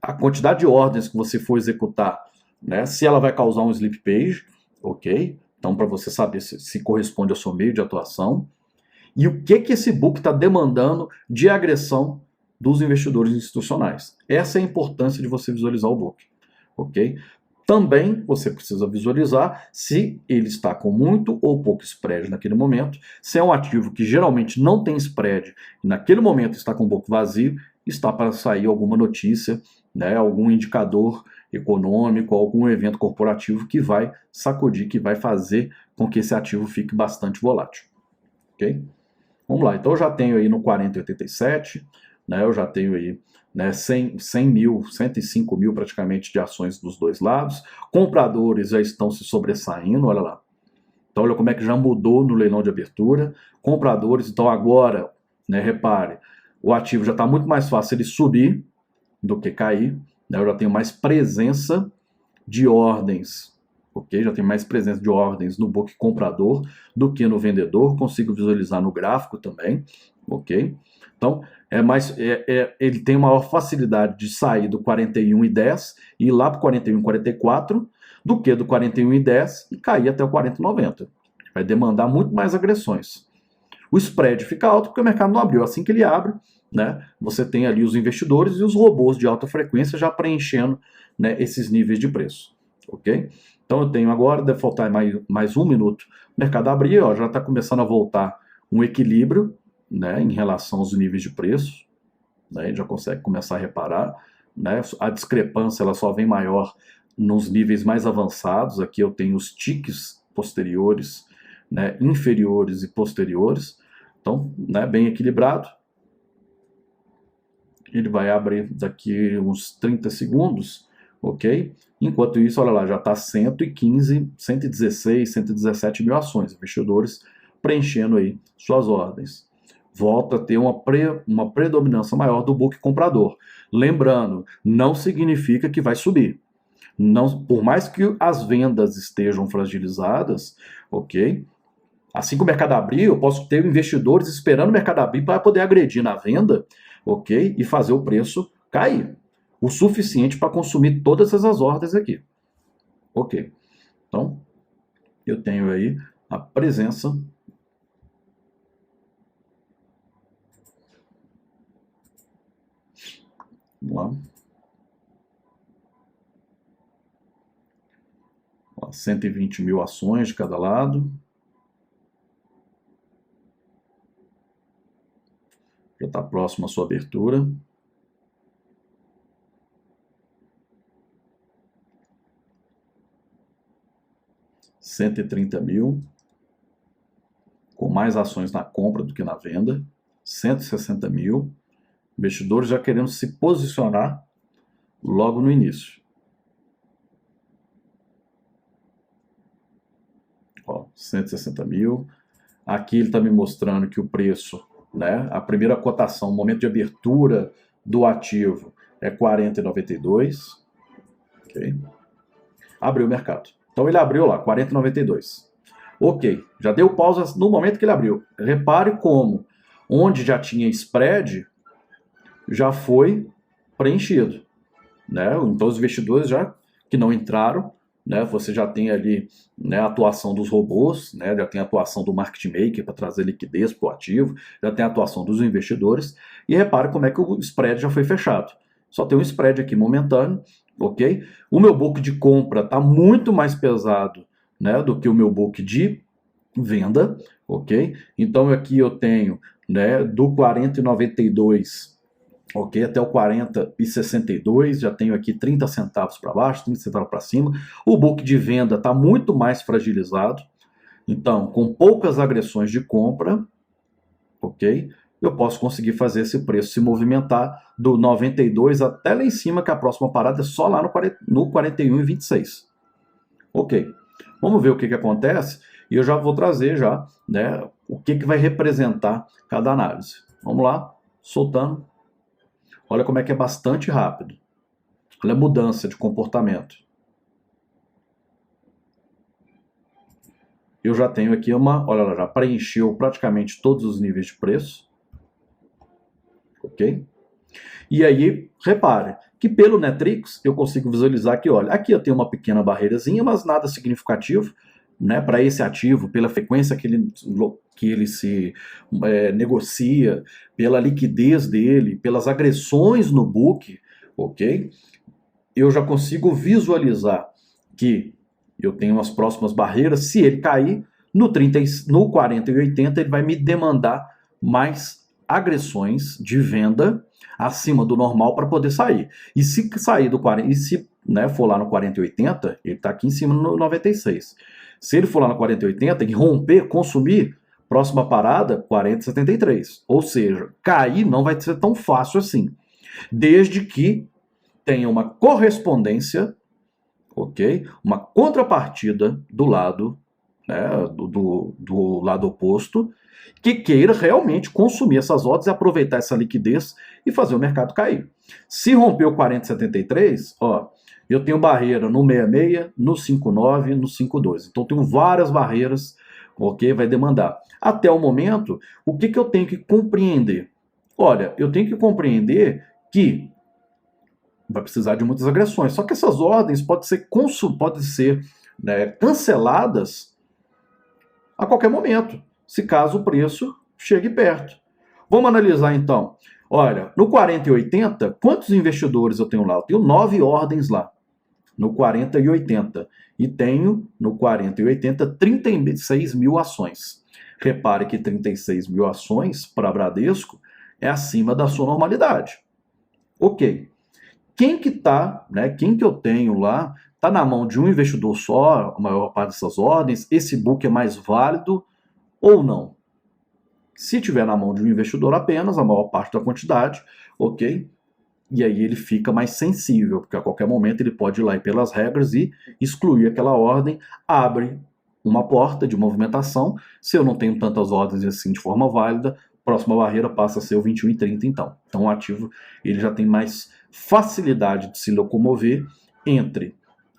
a quantidade de ordens que você for executar, né, se ela vai causar um slip page, ok? Então, para você saber se corresponde ao seu meio de atuação. E o que esse book está demandando de agressão dos investidores institucionais. Essa é a importância de você visualizar o book, ok? Também você precisa visualizar se ele está com muito ou pouco spread naquele momento. Se é um ativo que geralmente não tem spread e naquele momento está com o book vazio, está para sair alguma notícia, né, algum indicador econômico, algum evento corporativo que vai sacudir, que vai fazer com que esse ativo fique bastante volátil, ok? Vamos lá, então eu já tenho aí no 40,87, né, eu já tenho aí, né, 100 mil, 105 mil praticamente de ações dos dois lados. Compradores já estão se sobressaindo, olha lá. Então olha como é que já mudou no leilão de abertura. Compradores, então agora, né, repare, o ativo já está muito mais fácil ele subir do que cair, né, eu já tenho mais presença de ordens, ok? Já tem mais presença de ordens no book comprador do que no vendedor, consigo visualizar no gráfico também, ok? Então, ele tem maior facilidade de sair do 41,10 e ir lá para o 41,44 do que do 41,10 e cair até o 40,90. Vai demandar muito mais agressões. O spread fica alto porque o mercado não abriu. Assim que ele abre, né, você tem ali os investidores e os robôs de alta frequência já preenchendo, né, esses níveis de preço, ok? Então eu tenho agora, deve faltar mais um minuto, o mercado abrir, ó, já está começando a voltar um equilíbrio, né, em relação aos níveis de preço, né, a gente já consegue começar a reparar, né, a discrepância ela só vem maior nos níveis mais avançados. Aqui eu tenho os tiques posteriores, né, inferiores e posteriores, então, né, bem equilibrado. Ele vai abrir daqui uns 30 segundos, ok? Enquanto isso, olha lá, já está 115, 116, 117 mil ações, investidores preenchendo aí suas ordens. Volta a ter uma predominância maior do book comprador. Lembrando, não significa que vai subir. Não, por mais que as vendas estejam fragilizadas, ok? Assim que o mercado abrir, eu posso ter investidores esperando o mercado abrir para poder agredir na venda, ok? E fazer o preço cair. O suficiente para consumir todas essas ordens aqui. Ok. Então, eu tenho aí a presença. Vamos lá. 120 mil ações de cada lado. Já está próximo à sua abertura. R$130 mil, com mais ações na compra do que na venda. 160 mil, investidores já querendo se posicionar logo no início. Ó, 160 mil. Aqui ele está me mostrando que o preço, né, a primeira cotação, o momento de abertura do ativo é 40,92. Ok. Abriu o mercado. Então ele abriu lá, 40,92. Ok, já deu pausa no momento que ele abriu. Repare como, onde já tinha spread, já foi preenchido, né? Então os investidores já que não entraram, né? Você já tem ali, né, a atuação dos robôs, né? Já tem a atuação do market maker para trazer liquidez para o ativo, já tem a atuação dos investidores. E repare como é que o spread já foi fechado. Só tem um spread aqui momentâneo, ok? O meu book de compra está muito mais pesado, né, do que o meu book de venda, ok? Então aqui eu tenho né, do 40,92, ok, até o 40,62, já tenho aqui 30 centavos para baixo, 30 centavos para cima. O book de venda está muito mais fragilizado, então, com poucas agressões de compra, ok, eu posso conseguir fazer esse preço se movimentar do 92 até lá em cima, que a próxima parada é só lá no 41,26. Ok, vamos ver o que acontece e eu já vou trazer já, né, o que vai representar cada análise. Vamos lá, soltando. Olha como é que é bastante rápido. Olha a mudança de comportamento. Eu já tenho aqui olha lá, já preencheu praticamente todos os níveis de preço. Ok? E aí, repare que pelo Netrix eu consigo visualizar que, olha, aqui eu tenho uma pequena barreirazinha, mas nada significativo, né, para esse ativo, pela frequência que ele se negocia, pela liquidez dele, pelas agressões no book, ok? Eu já consigo visualizar que eu tenho as próximas barreiras. Se ele cair no 40,80, ele vai me demandar mais agressões de venda acima do normal para poder sair. E se sair do 40, e se, né, for lá no 40,80, ele está aqui em cima no 96. Se ele for lá no 40,80 e romper, consumir, próxima parada, 40,73. Ou seja, cair não vai ser tão fácil assim. Desde que tenha uma correspondência, ok? Uma contrapartida do lado, né, do lado oposto, que queira realmente consumir essas ordens e aproveitar essa liquidez e fazer o mercado cair. Se romper o 40,73, ó, eu tenho barreira no 66, no 59, no 52. Então tenho várias barreiras, ok? Vai demandar. Até o momento, o que eu tenho que compreender? Olha, eu tenho que compreender que vai precisar de muitas agressões. Só que essas ordens podem ser né, canceladas a qualquer momento, se caso o preço chegue perto. Vamos analisar então. Olha, no 40,80, quantos investidores eu tenho lá? Eu tenho 9 ordens lá, no 40,80. E tenho, no 40,80, 36 mil ações. Repare que 36 mil ações para Bradesco é acima da sua normalidade. Ok. Quem que tá, né? Quem que eu tenho lá, tá na mão de um investidor só, a maior parte dessas ordens, esse book é mais válido ou não? Se tiver na mão de um investidor apenas, a maior parte da quantidade, ok? E aí ele fica mais sensível, porque a qualquer momento ele pode ir lá pelas regras e excluir aquela ordem, abre uma porta de movimentação. Se eu não tenho tantas ordens assim de forma válida, próxima barreira passa a ser o 21,30 então. Então o ativo ele já tem mais facilidade de se locomover entre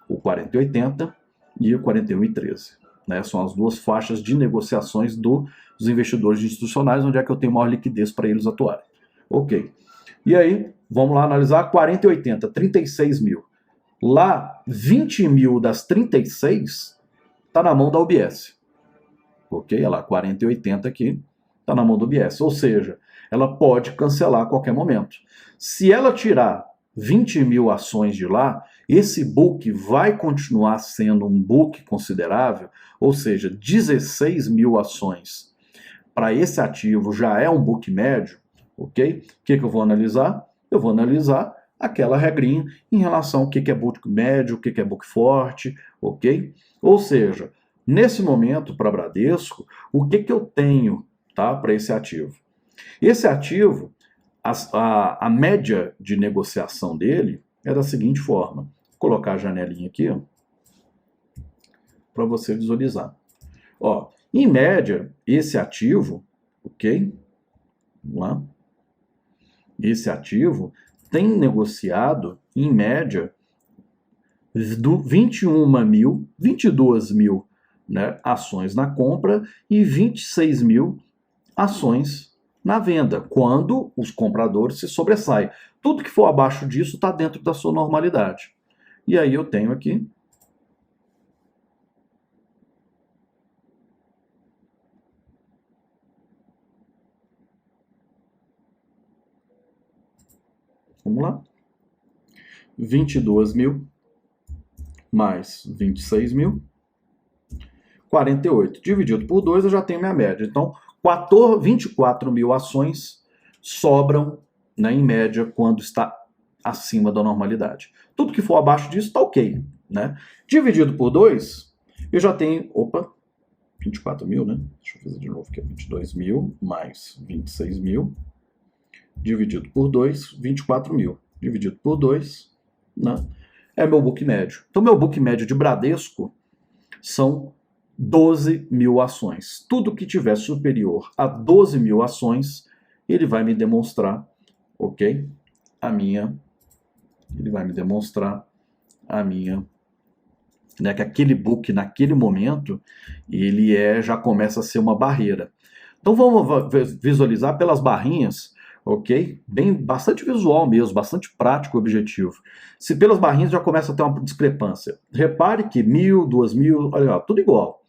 o 40,80 e o 41,13. Né? São as duas faixas de negociações dos investidores institucionais, onde é que eu tenho maior liquidez para eles atuarem. Ok. E aí, vamos lá analisar 40,80, 36 mil. Lá, 20 mil das 36 está na mão da UBS. Ok? Olha lá, 40,80 aqui está na mão do UBS. Ou seja, ela pode cancelar a qualquer momento. Se ela tirar 20 mil ações de lá, esse book vai continuar sendo um book considerável, ou seja, 16 mil ações para esse ativo já é um book médio, ok? O que eu vou analisar? Eu vou analisar aquela regrinha em relação ao que é book médio, o que é book forte, ok? Ou seja, nesse momento, para Bradesco, o que eu tenho, tá, para esse ativo? Esse ativo, a média de negociação dele é da seguinte forma. Vou colocar a janelinha aqui, para você visualizar. Ó, em média, esse ativo, ok? Vamos lá. Esse ativo tem negociado, em média, 22 mil, né, ações na compra e 26 mil ações na venda, quando os compradores se sobressaem. Tudo que for abaixo disso está dentro da sua normalidade. E aí eu tenho aqui vamos lá, 22 mil mais 26 mil, 48. Dividido por 2 eu já tenho minha média. Então, 24 mil ações sobram, né, em média, quando está acima da normalidade. Tudo que for abaixo disso está ok, né? Dividido por 2, eu já tenho... Opa! 24 mil, né? Deixa eu fazer de novo aqui. 22 mil mais 26 mil. Dividido por 2, 24 mil. Dividido por 2, né? É meu book médio. Então, meu book médio de Bradesco são 12 mil ações. Tudo que tiver superior a 12 mil ações, ele vai me demonstrar, ok? Ele vai me demonstrar a minha, né, que aquele book, naquele momento, ele já começa a ser uma barreira. Então vamos visualizar pelas barrinhas, ok? Bastante visual mesmo, bastante prático e objetivo. Se pelas barrinhas já começa a ter uma discrepância. Repare que 1.000, 2.000, olha lá, tudo igual.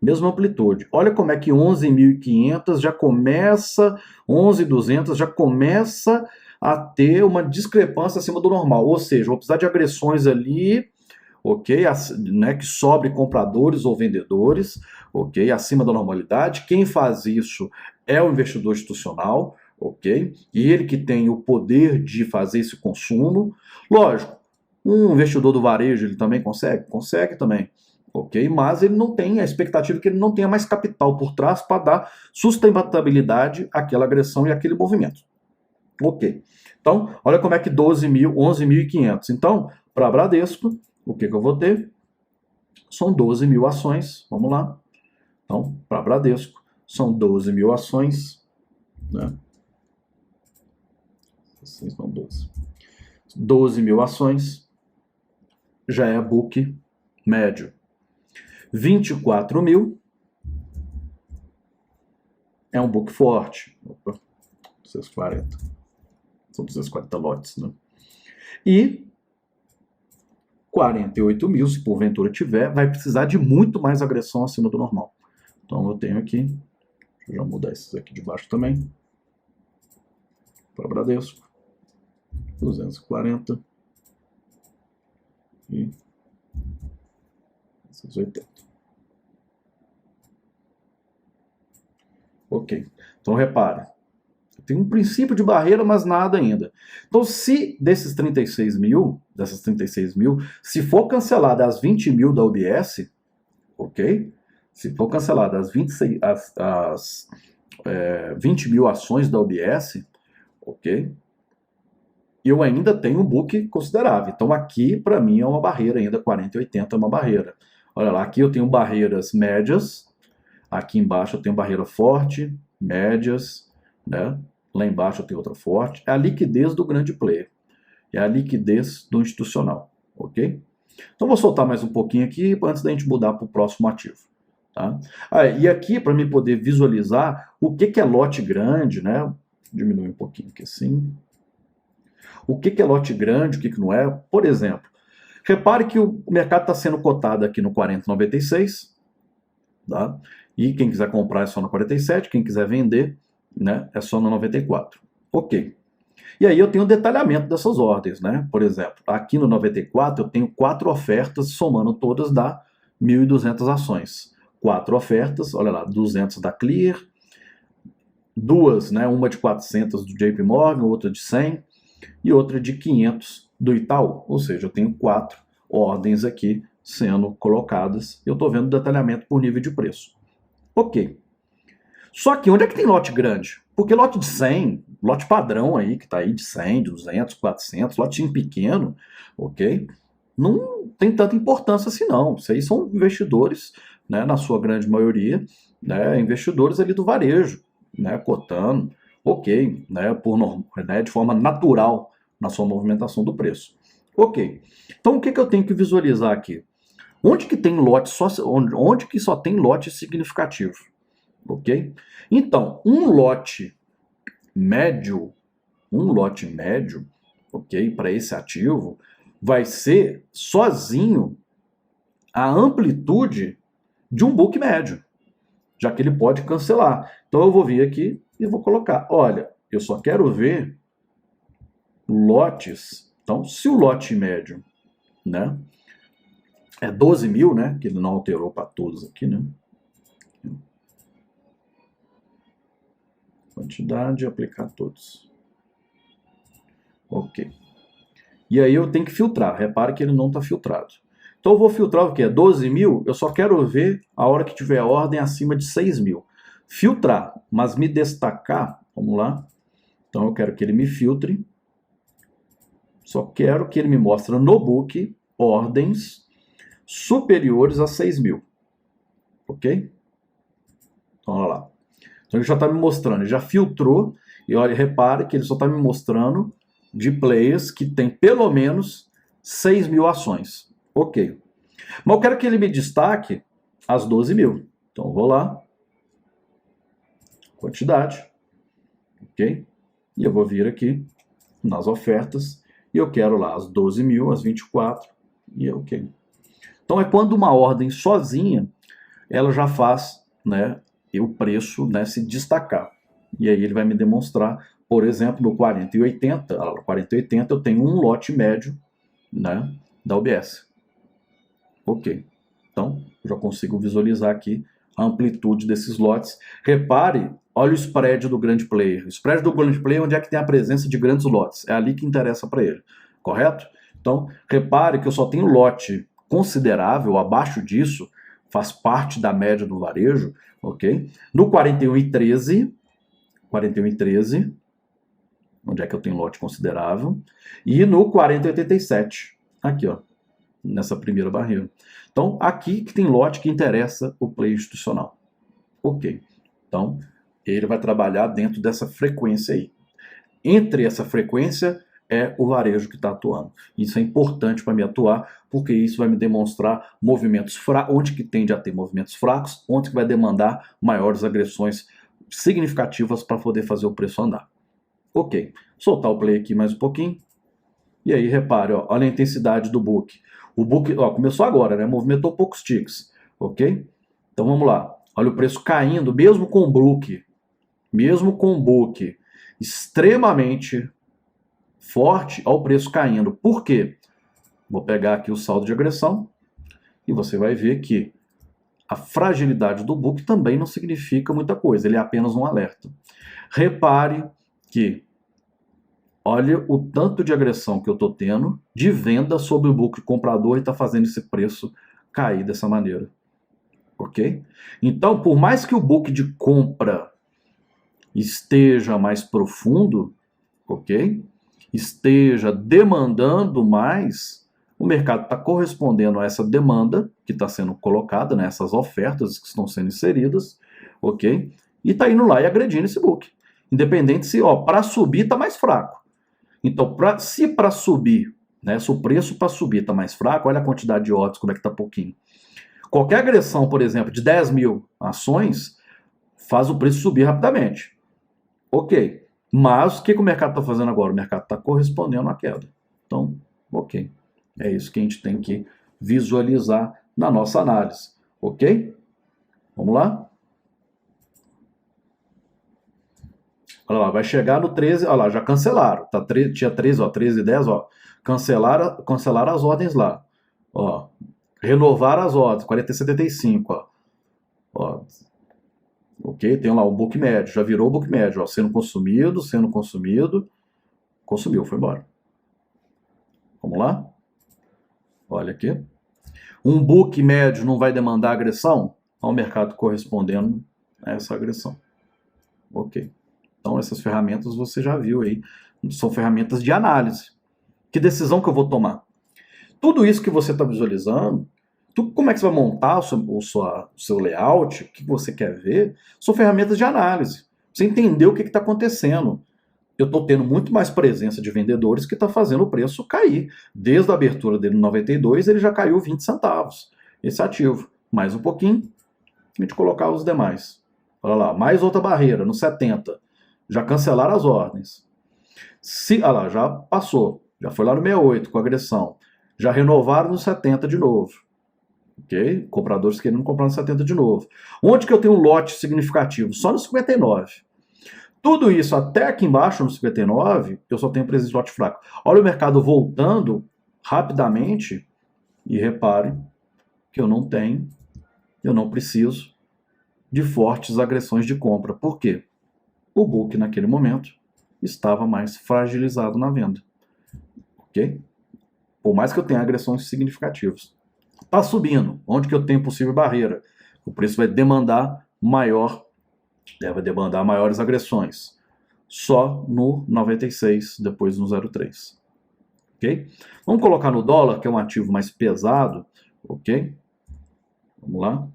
Mesma amplitude. Olha como é que 11.500 já começa, 11.200 já começa a ter uma discrepância acima do normal. Ou seja, vou precisar de agressões ali, ok? Né, que sobre compradores ou vendedores, ok? Acima da normalidade. Quem faz isso é o investidor institucional, ok? E ele que tem o poder de fazer esse consumo. Lógico, um investidor do varejo, ele também consegue? Consegue também. Ok? Mas ele não tem a expectativa que ele não tenha mais capital por trás para dar sustentabilidade àquela agressão e àquele movimento. Ok. Então, olha como é que 12 mil, 11.500. Então, para Bradesco, o que eu vou ter? São 12 mil ações. Vamos lá. Então, para Bradesco, são 12 mil ações. Né? 6 não, 12. 12 mil ações já é book médio. 24 mil é um book forte. Opa, 240. São 240 lotes, né? E 48 mil, se porventura tiver, vai precisar de muito mais agressão acima do normal. Então eu tenho aqui, deixa eu já mudar esses aqui de baixo também, para Bradesco, 240 e 280. Ok, então repare, tem um princípio de barreira, mas nada ainda. Então, se dessas 36 mil, se for cancelada as 20 mil da UBS, ok? Se for cancelada as 20 mil ações da UBS, ok? Eu ainda tenho um book considerável. Então, aqui, para mim, é uma barreira ainda, 40 e 80 é uma barreira. Olha lá, aqui eu tenho barreiras médias, aqui embaixo eu tenho barreira forte, médias, né? Lá embaixo eu tenho outra forte. É a liquidez do grande player. É a liquidez do institucional, ok? Então vou soltar mais um pouquinho aqui antes da gente mudar para o próximo ativo. Tá? E aqui, para mim poder visualizar o que é lote grande, né? Diminui um pouquinho aqui assim. O que é lote grande, o que não é. Por exemplo, repare que o mercado está sendo cotado aqui no 40,96. Tá? E quem quiser comprar é só no 47, quem quiser vender, né, é só no 94. Ok. E aí eu tenho o detalhamento dessas ordens, né? Por exemplo, aqui no 94 eu tenho 4 ofertas, somando todas dá 1.200 ações. 4 ofertas, olha lá, 200 da Clear, 2, né? Uma de 400 do JP Morgan, outra de 100 e outra de 500 do Itaú. Ou seja, eu tenho 4 ordens aqui sendo colocadas. Eu estou vendo o detalhamento por nível de preço. Ok. Só que onde é que tem lote grande? Porque lote de 100, lote padrão aí, que está aí de 100, de 200, 400, lotinho pequeno, ok? Não tem tanta importância assim não. Isso aí são investidores, né, na sua grande maioria, né, investidores ali do varejo, né, cotando, ok, né, de forma natural na sua movimentação do preço. Ok. Então o que eu tenho que visualizar aqui? Onde que tem lote onde que só tem lote significativo? Ok? Então, um lote médio, ok, para esse ativo, vai ser sozinho a amplitude de um book médio, já que ele pode cancelar. Então eu vou vir aqui e vou colocar, olha, eu só quero ver lotes. Então, se o lote médio, né, é 12 mil, né, que ele não alterou para todos aqui, né, quantidade, aplicar todos. Ok. E aí eu tenho que filtrar. Repare que ele não está filtrado. Então eu vou filtrar o quê? 12 mil, eu só quero ver a hora que tiver ordem acima de 6 mil. Filtrar, mas me destacar, vamos lá. Então eu quero que ele me filtre. Só quero que ele me mostre no book ordens superiores a 6 mil. Ok? Então olha lá. Então ele já está me mostrando, ele já filtrou. E olha, repare que ele só está me mostrando de players que tem pelo menos 6 mil ações. Ok. Mas eu quero que ele me destaque as 12 mil. Então eu vou lá. Quantidade. Ok? E eu vou vir aqui nas ofertas. E eu quero lá as 12 mil, as 24. E ok. Então é quando uma ordem sozinha, ela já faz, né, o preço, né, se destacar. E aí ele vai me demonstrar, por exemplo, no 40 e 80. 40 e 80 eu tenho um lote médio, né, da UBS. Ok. Então, já consigo visualizar aqui a amplitude desses lotes. Repare, olha o spread do grande player. O spread do grande player é onde é que tem a presença de grandes lotes. É ali que interessa para ele. Correto? Então, repare que eu só tenho lote considerável, abaixo disso, faz parte da média do varejo, ok? No 41 e 13, onde é que eu tenho lote considerável, e no 40 e 87, aqui, ó, nessa primeira barreira. Então, aqui que tem lote que interessa o player institucional. Ok. Então, ele vai trabalhar dentro dessa frequência aí. Entre essa frequência é o varejo que está atuando. Isso é importante para me atuar, porque isso vai me demonstrar movimentos fracos, onde que tende a ter movimentos fracos, onde que vai demandar maiores agressões significativas para poder fazer o preço andar. Ok. Soltar o play aqui mais um pouquinho. E aí, repare, ó, olha a intensidade do book. O book, ó, começou agora, né? Movimentou poucos ticks, ok? Então vamos lá. Olha o preço caindo, mesmo com o book extremamente forte, olha o preço caindo. Por quê? Vou pegar aqui o saldo de agressão e você vai ver que a fragilidade do book também não significa muita coisa, ele é apenas um alerta. Repare que olha o tanto de agressão que eu estou tendo de venda sobre o book comprador e está fazendo esse preço cair dessa maneira. Ok? Então, por mais que o book de compra esteja mais profundo, ok? Esteja demandando mais, o mercado está correspondendo a essa demanda que está sendo colocada, né, essas ofertas que estão sendo inseridas, ok? E está indo lá e agredindo esse book. Independente se, ó, para subir está mais fraco. Então, se para subir, né, se o preço para subir está mais fraco, olha a quantidade de odds, como é que está pouquinho. Qualquer agressão, por exemplo, de 10 mil ações, faz o preço subir rapidamente. Ok. Mas o que o mercado está fazendo agora? O mercado está correspondendo à queda. Então, ok. É isso que a gente tem que visualizar na nossa análise. Ok? Vamos lá? Olha lá, vai chegar no 13, olha lá, já cancelaram. Tá, tinha 13, ó, 13 e 10, ó. Cancelaram as ordens lá. Ó, renovaram as ordens, 40 e 75, ó. Ó, ok? Tem lá o book médio, já virou o book médio, ó, sendo consumido, consumiu, foi embora. Vamos lá? Olha aqui. Um book médio não vai demandar agressão? Ao mercado correspondendo a essa agressão. Ok. Então essas ferramentas você já viu aí, são ferramentas de análise. Que decisão que eu vou tomar? Tudo isso que você está visualizando, como é que você vai montar o seu layout, o que você quer ver, são ferramentas de análise. Você entender o que está acontecendo. Eu estou tendo muito mais presença de vendedores que está fazendo o preço cair. Desde a abertura dele no 92, ele já caiu 20 centavos. Esse ativo. Mais um pouquinho, a gente colocar os demais. Olha lá, mais outra barreira, no 70. Já cancelaram as ordens. Olha lá, já passou. Já foi lá no 68 com agressão. Já renovaram no 70 de novo. Ok? Compradores querendo comprar no 70 de novo. Onde que eu tenho um lote significativo? Só no 59. Tudo isso até aqui embaixo, no 59, eu só tenho presença de lote fraco. Olha o mercado voltando rapidamente e repare que eu não preciso de fortes agressões de compra. Por quê? o book naquele momento estava mais fragilizado na venda, ok? Por mais que eu tenha agressões significativas. Está subindo, onde que eu tenho possível barreira? O preço vai demandar maiores agressões. Só no 96, depois no 03. Ok? Vamos colocar no dólar, que é um ativo mais pesado. Ok? Vamos lá.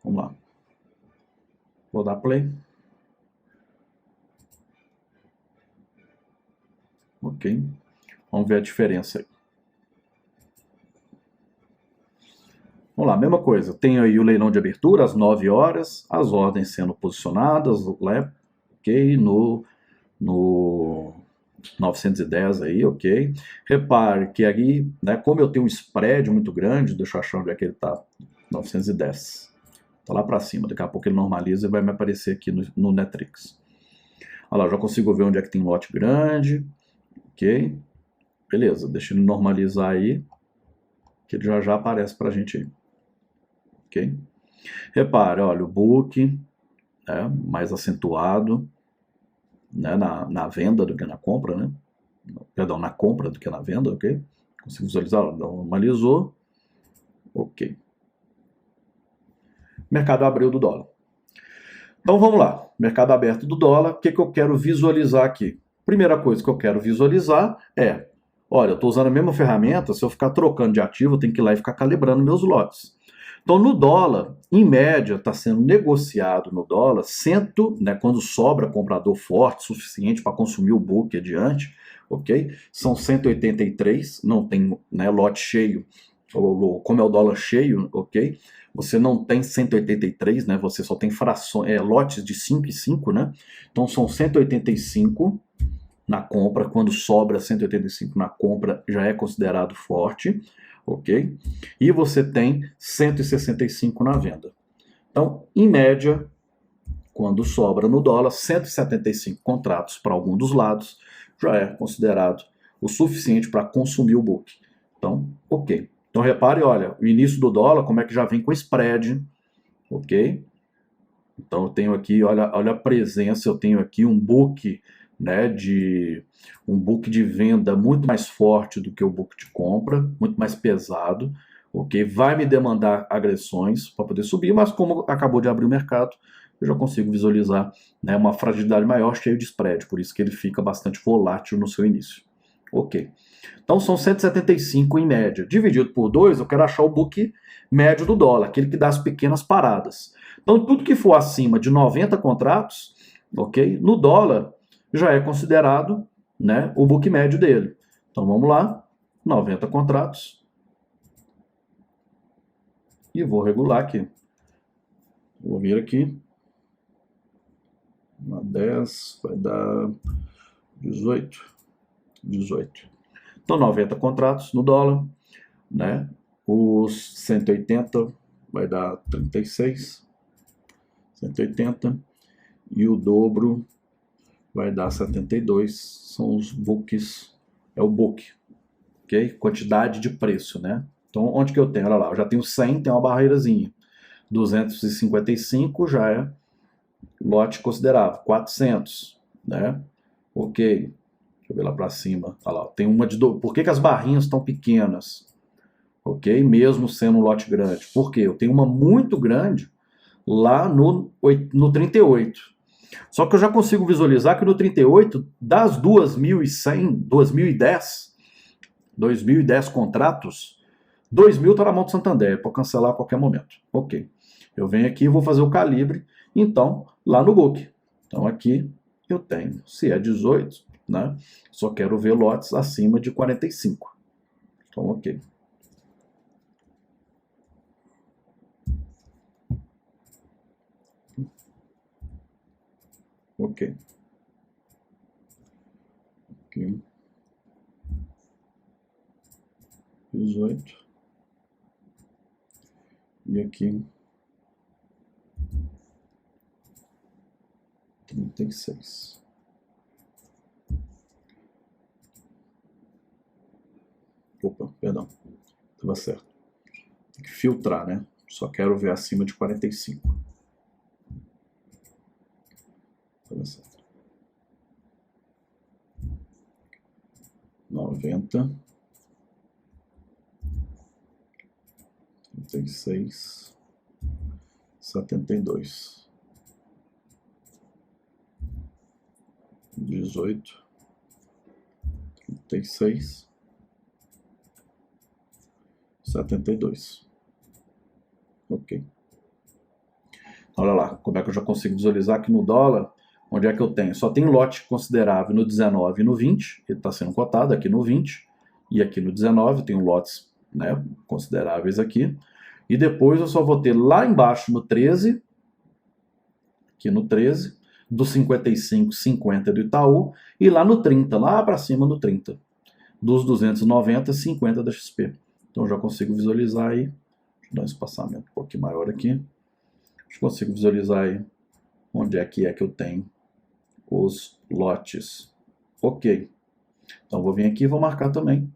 Vamos lá. Vou dar play. Ok. Vamos ver a diferença aí. Vamos lá, mesma coisa. Tenho aí o leilão de abertura às 9 horas, as ordens sendo posicionadas, ok, no 910 aí, ok. Repare que aqui, né, como eu tenho um spread muito grande, deixa eu achar onde é que ele está, 910. Está lá para cima, daqui a pouco ele normaliza e vai me aparecer aqui no Netrix. Olha lá, já consigo ver onde é que tem lote grande, ok. Beleza, deixa ele normalizar aí, que ele já aparece para a gente aí. Ok? Repare, olha, o book mais acentuado, né, na venda do que na compra, né? Perdão, na compra do que na venda, ok? Consigo visualizar, normalizou, ok. Mercado abriu do dólar. Então vamos lá, mercado aberto do dólar, o que eu quero visualizar aqui? Primeira coisa que eu quero visualizar é, olha, eu estou usando a mesma ferramenta, se eu ficar trocando de ativo, eu tenho que ir lá e ficar calibrando meus lotes. Então, no dólar, em média, está sendo negociado no dólar, quando sobra comprador forte, suficiente para consumir o book adiante, ok? São 183, não tem, né, lote cheio, como é o dólar cheio, ok? Você não tem 183, né? Você só tem frações, lotes de 5 e 5, né? Então são 185 na compra, quando sobra 185 na compra, já é considerado forte, ok? E você tem 165 na venda. Então, em média, quando sobra no dólar, 175 contratos para algum dos lados, já é considerado o suficiente para consumir o book. Então, ok. Então, repare, olha, o início do dólar, como é que já vem com spread, ok? Então, eu tenho aqui, olha a presença, eu tenho aqui um book, né, um book de venda muito mais forte do que o book de compra, muito mais pesado, ok? Vai me demandar agressões para poder subir, mas como acabou de abrir o mercado, eu já consigo visualizar, né, uma fragilidade maior, cheio de spread, por isso que ele fica bastante volátil no seu início. Ok. Então são 175 em média. Dividido por 2, eu quero achar o book médio do dólar, aquele que dá as pequenas paradas. Então tudo que for acima de 90 contratos, ok? No dólar já é considerado, né, o book médio dele. Então vamos lá, 90 contratos. E vou regular aqui. Vou vir aqui. Uma 10, vai dar 18. 18. Então 90 contratos no dólar, né? Os 180 vai dar 36. 180. E o dobro vai dar 72. São os books. É o book. Ok? Quantidade de preço, né? Então, onde que eu tenho? Olha lá, eu já tenho 100, tem uma barreirazinha. 255 já é lote considerável. 400, né? Ok. Deixa eu ver lá para cima. Olha lá, tem uma de... Por que as barrinhas estão pequenas? Ok? Mesmo sendo um lote grande. Por quê? Eu tenho uma muito grande lá no 38. Só que eu já consigo visualizar que no 38, das 2.100, 2.010 contratos, 2.000 está na mão do Santander, para cancelar a qualquer momento. Ok. Eu venho aqui e vou fazer o calibre, então, lá no book. Então aqui eu tenho, se é 18, né? Só quero ver lotes acima de 45. Então, ok. Ok. Aqui. 18. E aqui 36. Opa, perdão. Estava certo. Tem que filtrar, né? Só quero ver acima de 45. Estava certo. 90. 36. 72. 18. 36. 72. Ok. Olha lá, como é que eu já consigo visualizar aqui no dólar, onde é que eu tenho? Só tem lote considerável no 19 e no 20, ele está sendo cotado aqui no 20, e aqui no 19 tenho lotes, né, consideráveis aqui, e depois eu só vou ter lá embaixo no 13, aqui no 13, do 55, 50 do Itaú, e lá no 30, lá para cima no 30, dos 290, 50 da XP. Então eu já consigo visualizar aí, deixa eu dar um espaçamento um pouquinho maior aqui, consigo visualizar aí onde é que eu tenho os lotes. Ok. Então vou vir aqui e vou marcar também.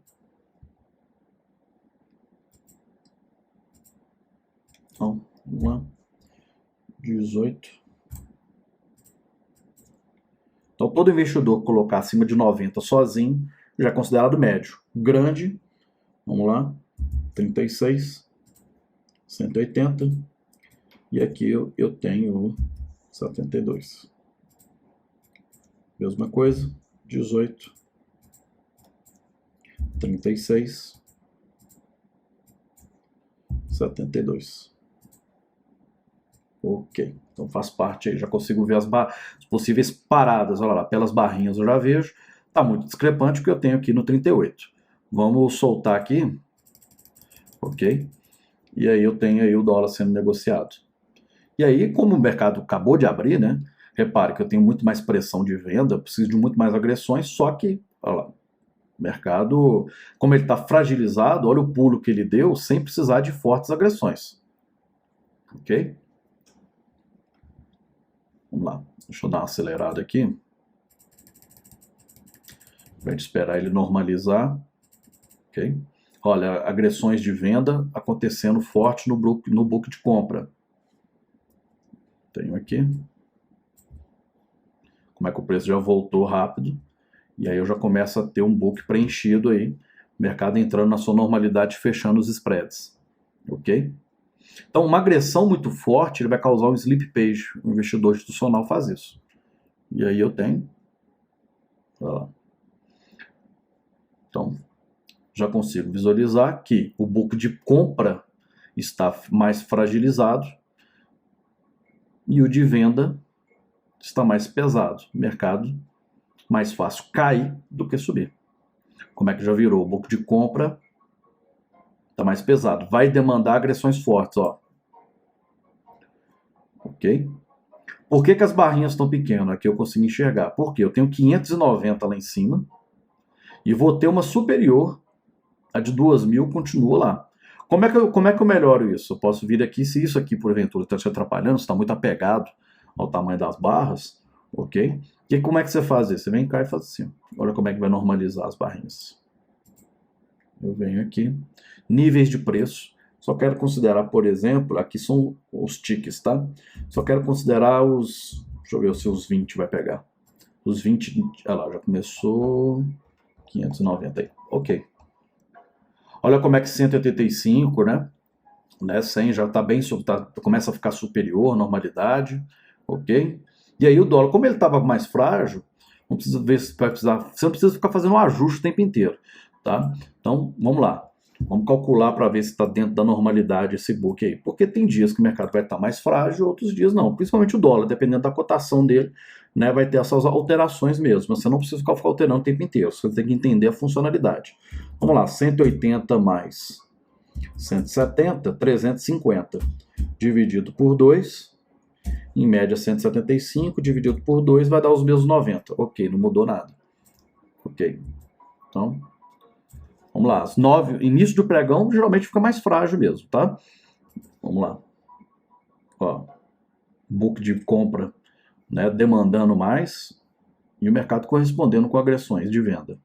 Então, vamos lá. 18. Então todo investidor que colocar acima de 90 sozinho já é considerado médio. Grande, vamos lá, 36, 180. E aqui eu tenho 72. Mesma coisa, 18, 36, 72. Ok, então faz parte aí, já consigo ver as possíveis paradas, olha lá, pelas barrinhas eu já vejo, tá muito discrepante o que eu tenho aqui no 38. Vamos soltar aqui, ok? E aí eu tenho aí o dólar sendo negociado. E aí, como o mercado acabou de abrir, né? Repare que eu tenho muito mais pressão de venda, preciso de muito mais agressões, só que, olha lá, o mercado, como ele está fragilizado, olha o pulo que ele deu sem precisar de fortes agressões. Ok? Vamos lá, deixa eu dar uma acelerada aqui. Vai esperar ele normalizar. Ok? Olha, agressões de venda acontecendo forte no book de compra. Tenho aqui. Como é que o preço já voltou rápido. E aí eu já começo a ter um book preenchido aí. Mercado entrando na sua normalidade, fechando os spreads. Ok? Então, uma agressão muito forte ele vai causar um slip page. O investidor institucional faz isso. E aí eu tenho. Olha lá. Então, já consigo visualizar que o book de compra está mais fragilizado e o de venda está mais pesado. O mercado mais fácil cair do que subir. Como é que já virou? O book de compra está mais pesado. Vai demandar agressões fortes, ó. Ok? Por que as barrinhas estão pequenas? Aqui eu consigo enxergar. Porque eu tenho 590 lá em cima e vou ter uma superior, a de 2.000 continua lá. Como é que eu melhoro isso? Eu posso vir aqui, se isso aqui porventura está te atrapalhando, se está muito apegado ao tamanho das barras, ok? E como é que você faz isso? Você vem cá e faz assim. Olha como é que vai normalizar as barrinhas. Eu venho aqui, níveis de preço. Só quero considerar, por exemplo, aqui são os tickets, tá? Só quero considerar os... Deixa eu ver se os 20 vai pegar. Os 20... Olha lá, já começou... 590 aí. Ok. Olha como é que 185, né? 100 já está bem... começa a ficar superior à normalidade. Ok? E aí o dólar, como ele estava mais frágil, não precisa ver se vai precisar... Você não precisa ficar fazendo um ajuste o tempo inteiro, tá? Então, vamos lá. Vamos calcular para ver se está dentro da normalidade esse book aí. Porque tem dias que o mercado vai estar mais frágil, outros dias não. Principalmente o dólar, dependendo da cotação dele, né, vai ter essas alterações mesmo. Você não precisa ficar alterando o tempo inteiro. Você tem que entender a funcionalidade. Vamos lá, 180 mais 170, 350. Dividido por 2, em média 175, dividido por 2 vai dar os mesmos 90. Ok, não mudou nada. Ok, então... Vamos lá, às 9, início do pregão geralmente fica mais frágil mesmo, tá? Vamos lá. Ó, book de compra, né, demandando mais e o mercado correspondendo com agressões de venda.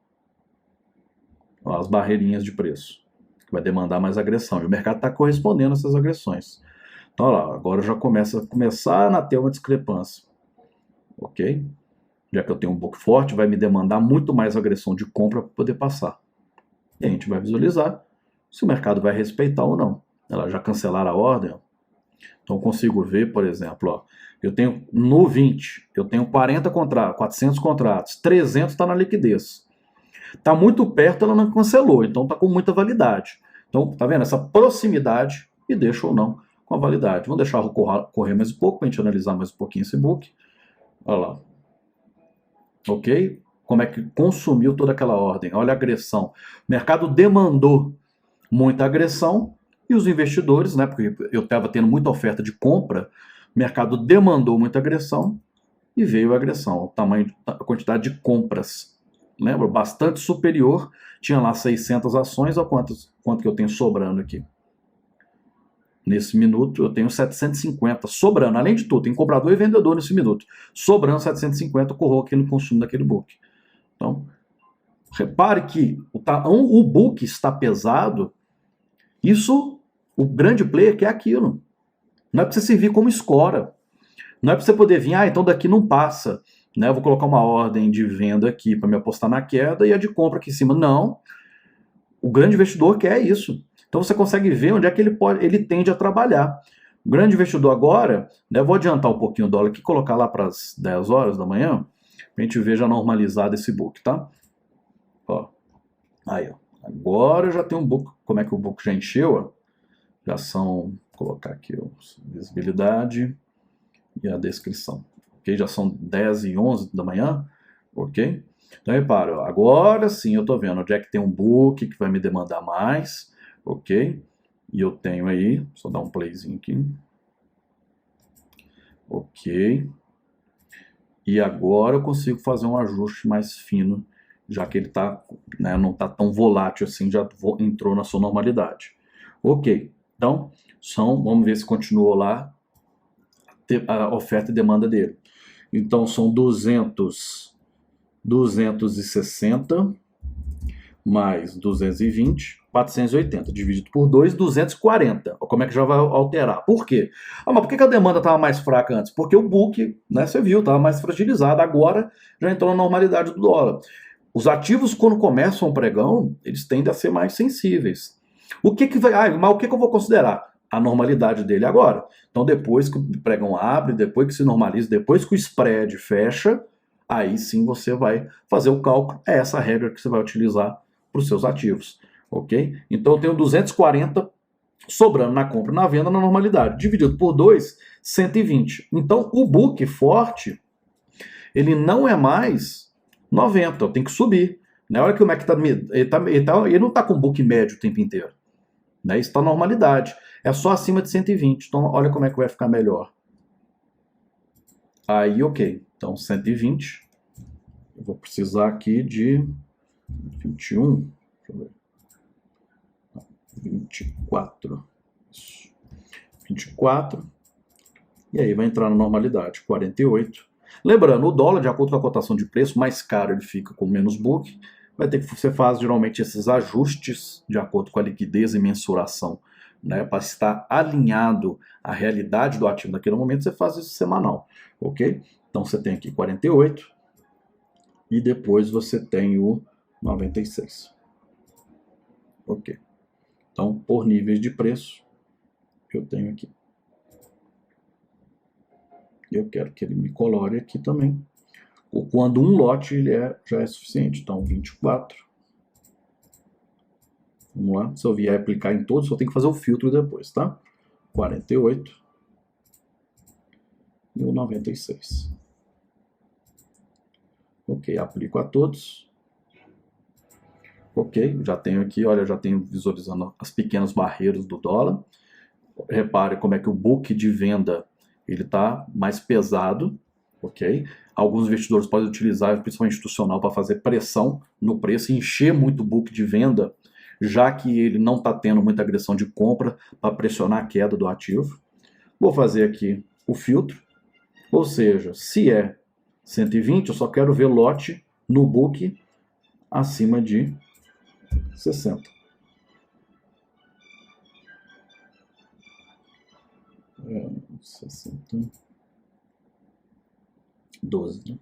Ó, as barreirinhas de preço, que vai demandar mais agressão. E o mercado está correspondendo a essas agressões. Então, olha lá, agora já começa a ter uma discrepância. Ok? Já que eu tenho um book forte, vai me demandar muito mais agressão de compra para poder passar. E a gente vai visualizar se o mercado vai respeitar ou não. Ela já cancelaram a ordem. Ó. Então eu consigo ver, por exemplo, ó, eu tenho no 20, eu tenho 40 contratos, 400 contratos, 300 está na liquidez. Está muito perto, ela não cancelou, então está com muita validade. Então, tá vendo? Essa proximidade me deixa ou não com a validade. Vamos deixar correr mais um pouco para a gente analisar mais um pouquinho esse book. Olha lá. Ok? Como é que consumiu toda aquela ordem? Olha a agressão. O mercado demandou muita agressão e os investidores, né, porque eu estava tendo muita oferta de compra, o mercado demandou muita agressão e veio a agressão. O tamanho, a quantidade de compras, lembra? Bastante superior. Tinha lá 600 ações, olha quanto que eu tenho sobrando aqui. Nesse minuto eu tenho 750 sobrando, além de tudo, tem comprador e vendedor nesse minuto. Sobrando 750, ocorreu aquele consumo daquele book. Então, repare que o book está pesado, isso, o grande player quer aquilo. Não é para você servir como escora. Não é para você poder vir, então daqui não passa. Né? Eu vou colocar uma ordem de venda aqui para me apostar na queda e a de compra aqui em cima. Não. O grande investidor quer isso. Então você consegue ver onde é que ele tende a trabalhar. O grande investidor agora, né, vou adiantar um pouquinho o dólar aqui, colocar lá para as 10 horas da manhã, para a gente ver já normalizado esse book, tá? Ó. Aí, ó. Agora eu já tenho um book, como é que o book já encheu, ó. Já são, vou colocar aqui, ó, visibilidade e a descrição. Ok? Já são 10 e 11 da manhã, ok? Então repara, ó, agora sim eu estou vendo onde é que tem um book que vai me demandar mais, ok? E eu tenho aí, só dar um playzinho aqui. Ok. E agora eu consigo fazer um ajuste mais fino, já que ele tá, né, não está tão volátil assim, já entrou na sua normalidade. Ok, então vamos ver se continuou lá a oferta e demanda dele. Então são 260 mais 220, 480, dividido por 2, 240. Como é que já vai alterar? Por quê? Mas por que a demanda estava mais fraca antes? Porque o book, né, você viu, estava mais fragilizado. Agora já entrou na normalidade do dólar. Os ativos, quando começam o pregão, eles tendem a ser mais sensíveis. O que vai... mas o que eu vou considerar? A normalidade dele agora. Então, depois que o pregão abre, depois que se normaliza, depois que o spread fecha, aí sim você vai fazer o cálculo. É essa regra que você vai utilizar para os seus ativos, ok? Então eu tenho 240 sobrando na compra e na venda na normalidade, dividido por 2, 120. Então o book forte, ele não é mais 90, eu tenho que subir. Na hora que o Mac ele não está com book médio o tempo inteiro. Né? Isso está normalidade. É só acima de 120. Então olha como é que vai ficar melhor. Aí ok. Então 120. Eu vou precisar aqui de 21, deixa eu ver. 24. Isso. 24. E aí vai entrar na normalidade, 48. Lembrando, o dólar, de acordo com a cotação de preço, mais caro ele fica com menos book. Vai ter que você faz geralmente esses ajustes de acordo com a liquidez e mensuração, né, para estar alinhado à realidade do ativo naquele momento, você faz isso semanal, ok? Então você tem aqui 48 e depois você tem o 96. Ok. Então, por níveis de preço, eu tenho aqui. Eu quero que ele me colore aqui também. Ou quando um lote ele já é suficiente. Então, 24. Vamos lá. Se eu vier aplicar em todos, só tenho que fazer o filtro depois, tá? 48. E o 96. Ok, aplico a todos. Ok, já tenho aqui, olha, já tenho visualizando as pequenas barreiras do dólar. Repare como é que o book de venda ele está mais pesado, ok? Alguns investidores podem utilizar, principalmente institucional, para fazer pressão no preço, encher muito o book de venda, já que ele não está tendo muita agressão de compra para pressionar a queda do ativo. Vou fazer aqui o filtro, ou seja, se é 120, eu só quero ver lote no book acima de 60. 60. 12, né?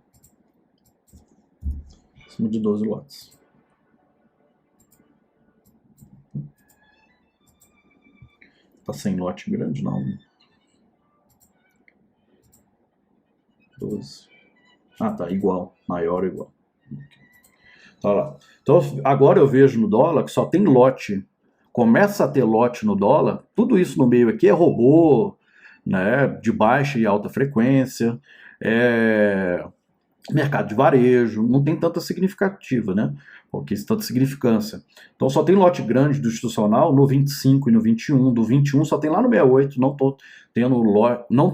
Acima de 12 lotes. Tá sem lote grande, não. 12. Ah, tá igual. Maior ou igual. Olha lá. Então, agora eu vejo no dólar que só tem lote. Começa a ter lote no dólar. Tudo isso no meio aqui é robô, né, de baixa e alta frequência. Mercado de varejo, não tem tanta significativa, né? Porque tanta significância. Então só tem lote grande do institucional no 25 e no 21. Do 21 só tem lá no 68. Não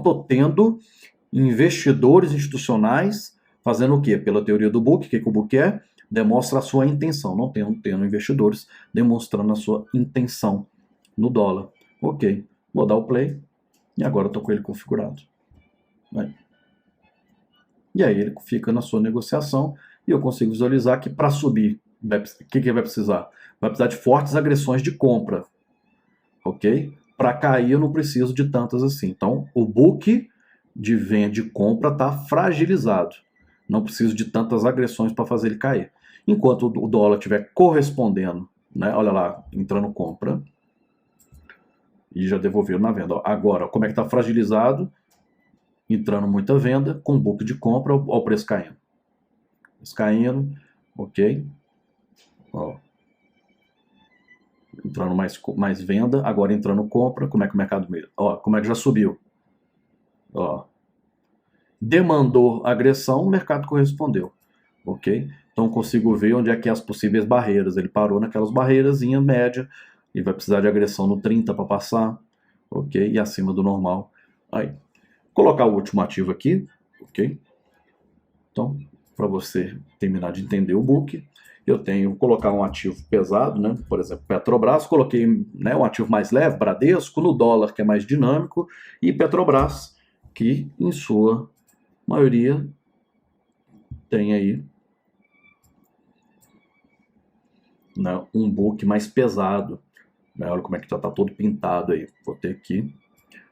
tô tendo investidores institucionais fazendo o quê? Pela teoria do book, o que o book é? Demonstra a sua intenção. Não tendo investidores demonstrando a sua intenção no dólar. Ok, vou dar o play e agora eu tô com ele configurado. Vai. E aí ele fica na sua negociação e eu consigo visualizar que para subir, o que ele vai precisar? Vai precisar de fortes agressões de compra, ok? Para cair eu não preciso de tantas assim. Então o book de venda e compra está fragilizado. Não preciso de tantas agressões para fazer ele cair. Enquanto o dólar estiver correspondendo, né? Olha lá, entrando compra e já devolveu na venda. Agora, como é que está fragilizado? Entrando muita venda, com book de compra, olha o preço caindo. Preço caindo, ok. Ó. Entrando mais venda, agora entrando compra, como é que o mercado mesmo? Ó, como é que já subiu? Ó. Demandou agressão, o mercado correspondeu, ok? Então consigo ver onde é que é as possíveis barreiras. Ele parou naquelas barreiras em média, e vai precisar de agressão no 30 para passar, ok? E acima do normal. Aí. Colocar o último ativo aqui, ok? Então, para você terminar de entender o book, eu tenho que colocar um ativo pesado, né? Por exemplo, Petrobras, coloquei, né, um ativo mais leve, Bradesco, no dólar, que é mais dinâmico, e Petrobras, que em sua maioria tem aí, né, um book mais pesado. Né? Olha como é que já está todo pintado aí. Vou ter aqui.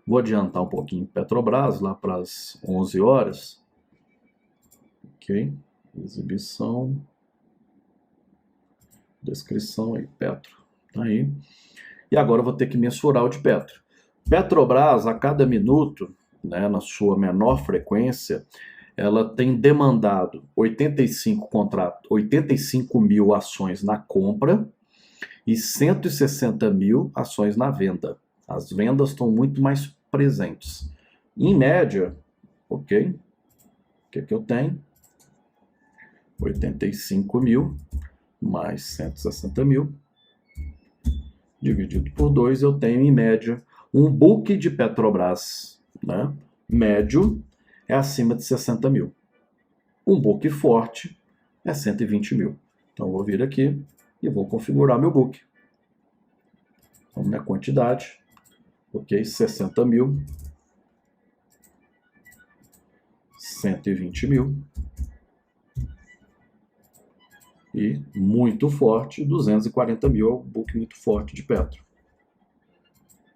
Vou adiantar um pouquinho Petrobras, lá para as 11 horas. Ok. Exibição. Descrição aí, Petro. Tá aí. E agora eu vou ter que mensurar o de Petro. Petrobras, a cada minuto, né, na sua menor frequência, ela tem demandado 85 mil ações na compra e 160 mil ações na venda. As vendas estão muito mais presentes. Em média, ok? O que eu tenho? 85 mil mais 160 mil. Dividido por 2, eu tenho em média um book de Petrobras, né? Médio é acima de 60 mil. Um book forte é 120 mil. Então, eu vou vir aqui e vou configurar meu book. Então, minha quantidade, ok, 60 mil, 120 mil e muito forte, 240 mil, é um book muito forte de Petro.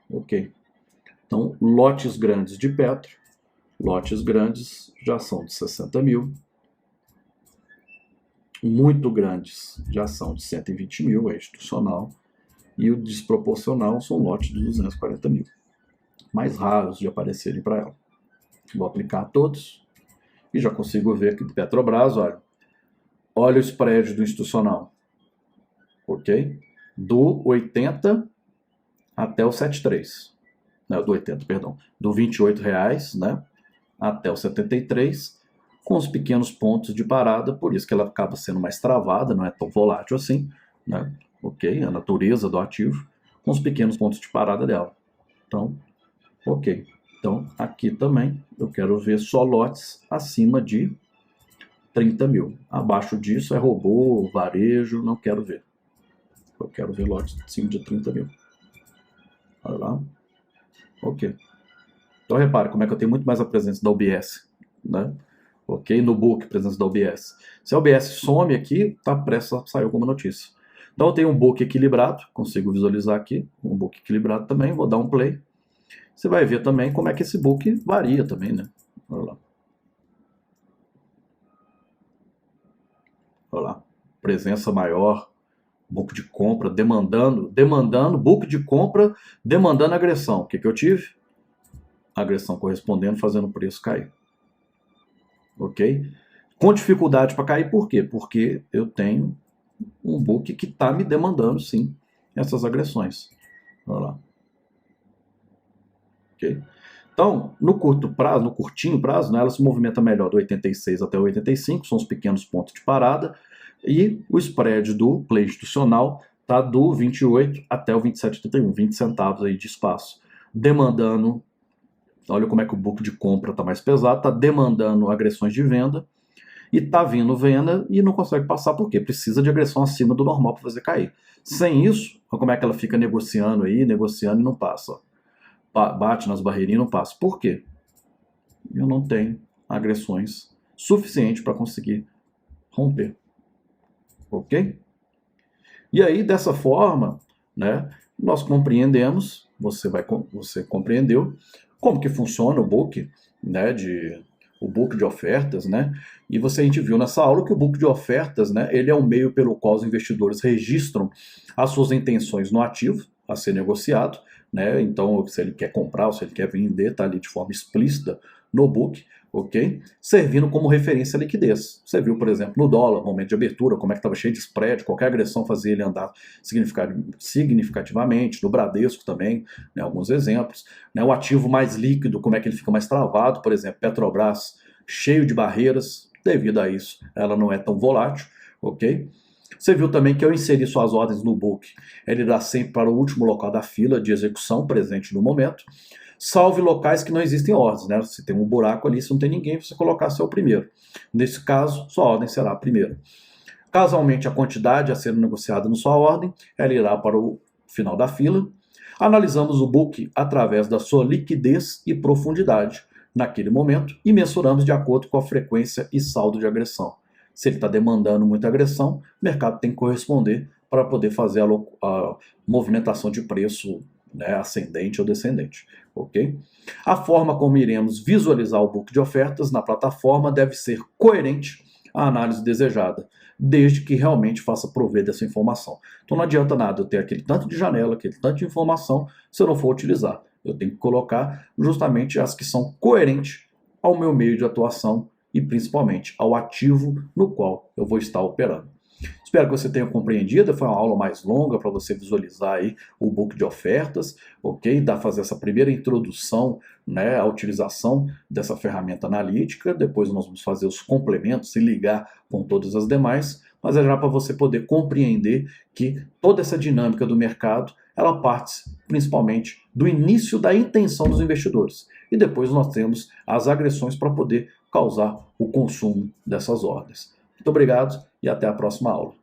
Ok. Então, lotes grandes de Petro, lotes grandes já são de 60 mil, muito grandes já são de 120 mil, é institucional, e o desproporcional são lotes de 240 mil, mais raros de aparecerem para ela. Vou aplicar a todos e já consigo ver aqui do Petrobras, olha o spread do institucional, ok? Do 80 até o 73, né, do 80, perdão, do R$28, né, até o 73, com os pequenos pontos de parada, por isso que ela acaba sendo mais travada, não é tão volátil assim, né, ok? A natureza do ativo, com os pequenos pontos de parada dela. Então, ok. Então, aqui também eu quero ver só lotes acima de 30 mil. Abaixo disso é robô, varejo, não quero ver. Eu quero ver lotes acima de 30 mil. Olha lá. Ok. Então, repare como é que eu tenho muito mais a presença da OBS, né? Ok? No book, presença da OBS. Se a OBS some aqui, tá prestes a sair alguma notícia. Então eu tenho um book equilibrado, consigo visualizar aqui, um book equilibrado também, vou dar um play. Você vai ver também como é que esse book varia também, né? Olha lá. Olha lá, presença maior, book de compra demandando, book de compra demandando agressão. O que eu tive? Agressão correspondendo, fazendo o preço cair. Ok? Com dificuldade para cair, por quê? Porque eu tenho um book que está me demandando, sim, essas agressões. Olha lá. Ok? Então, no curto prazo, no curtinho prazo, né, ela se movimenta melhor do 86 até o 85, são os pequenos pontos de parada, e o spread do play institucional está do 28 até o 27,31, 20 centavos aí de espaço, demandando, olha como é que o book de compra está mais pesado, está demandando agressões de venda, e está vindo venda e não consegue passar, por quê? Precisa de agressão acima do normal para fazer cair. Sem isso, olha como é que ela fica negociando aí, negociando e não passa. Bate nas barreirinhas e não passa. Por quê? Eu não tenho agressões suficientes para conseguir romper. Ok? E aí, dessa forma, né, nós compreendemos, você compreendeu, como que funciona o book, né, o book de ofertas, né? E a gente viu nessa aula que o book de ofertas, né, ele é um meio pelo qual os investidores registram as suas intenções no ativo a ser negociado, né? Então, se ele quer comprar ou se ele quer vender, está ali de forma explícita no book, ok? Servindo como referência à liquidez. Você viu, por exemplo, no dólar, momento de abertura, como é que estava cheio de spread, qualquer agressão fazia ele andar significativamente, no Bradesco também, né, alguns exemplos. Né, o ativo mais líquido, como é que ele fica mais travado, por exemplo, Petrobras, cheio de barreiras, devido a isso, ela não é tão volátil, ok? Você viu também que ao inserir suas ordens no book, ele dá sempre para o último local da fila de execução presente no momento, salve locais que não existem ordens, né? Se tem um buraco ali, se não tem ninguém, você colocar seu primeiro. Nesse caso, sua ordem será a primeira. Caso aumente a quantidade a ser negociada na sua ordem, ela irá para o final da fila. Analisamos o book através da sua liquidez e profundidade naquele momento e mensuramos de acordo com a frequência e saldo de agressão. Se ele está demandando muita agressão, o mercado tem que corresponder para poder fazer a movimentação de preço, né, ascendente ou descendente. Ok? A forma como iremos visualizar o book de ofertas na plataforma deve ser coerente à análise desejada, desde que realmente faça prover dessa informação. Então não adianta nada eu ter aquele tanto de janela, aquele tanto de informação, se eu não for utilizar. Eu tenho que colocar justamente as que são coerentes ao meu meio de atuação e principalmente ao ativo no qual eu vou estar operando. Espero que você tenha compreendido, foi uma aula mais longa para você visualizar aí o book de ofertas, ok? Fazer essa primeira introdução, né, à utilização dessa ferramenta analítica, depois nós vamos fazer os complementos e ligar com todas as demais, mas é já para você poder compreender que toda essa dinâmica do mercado, ela parte principalmente do início da intenção dos investidores, e depois nós temos as agressões para poder causar o consumo dessas ordens. Muito obrigado e até a próxima aula.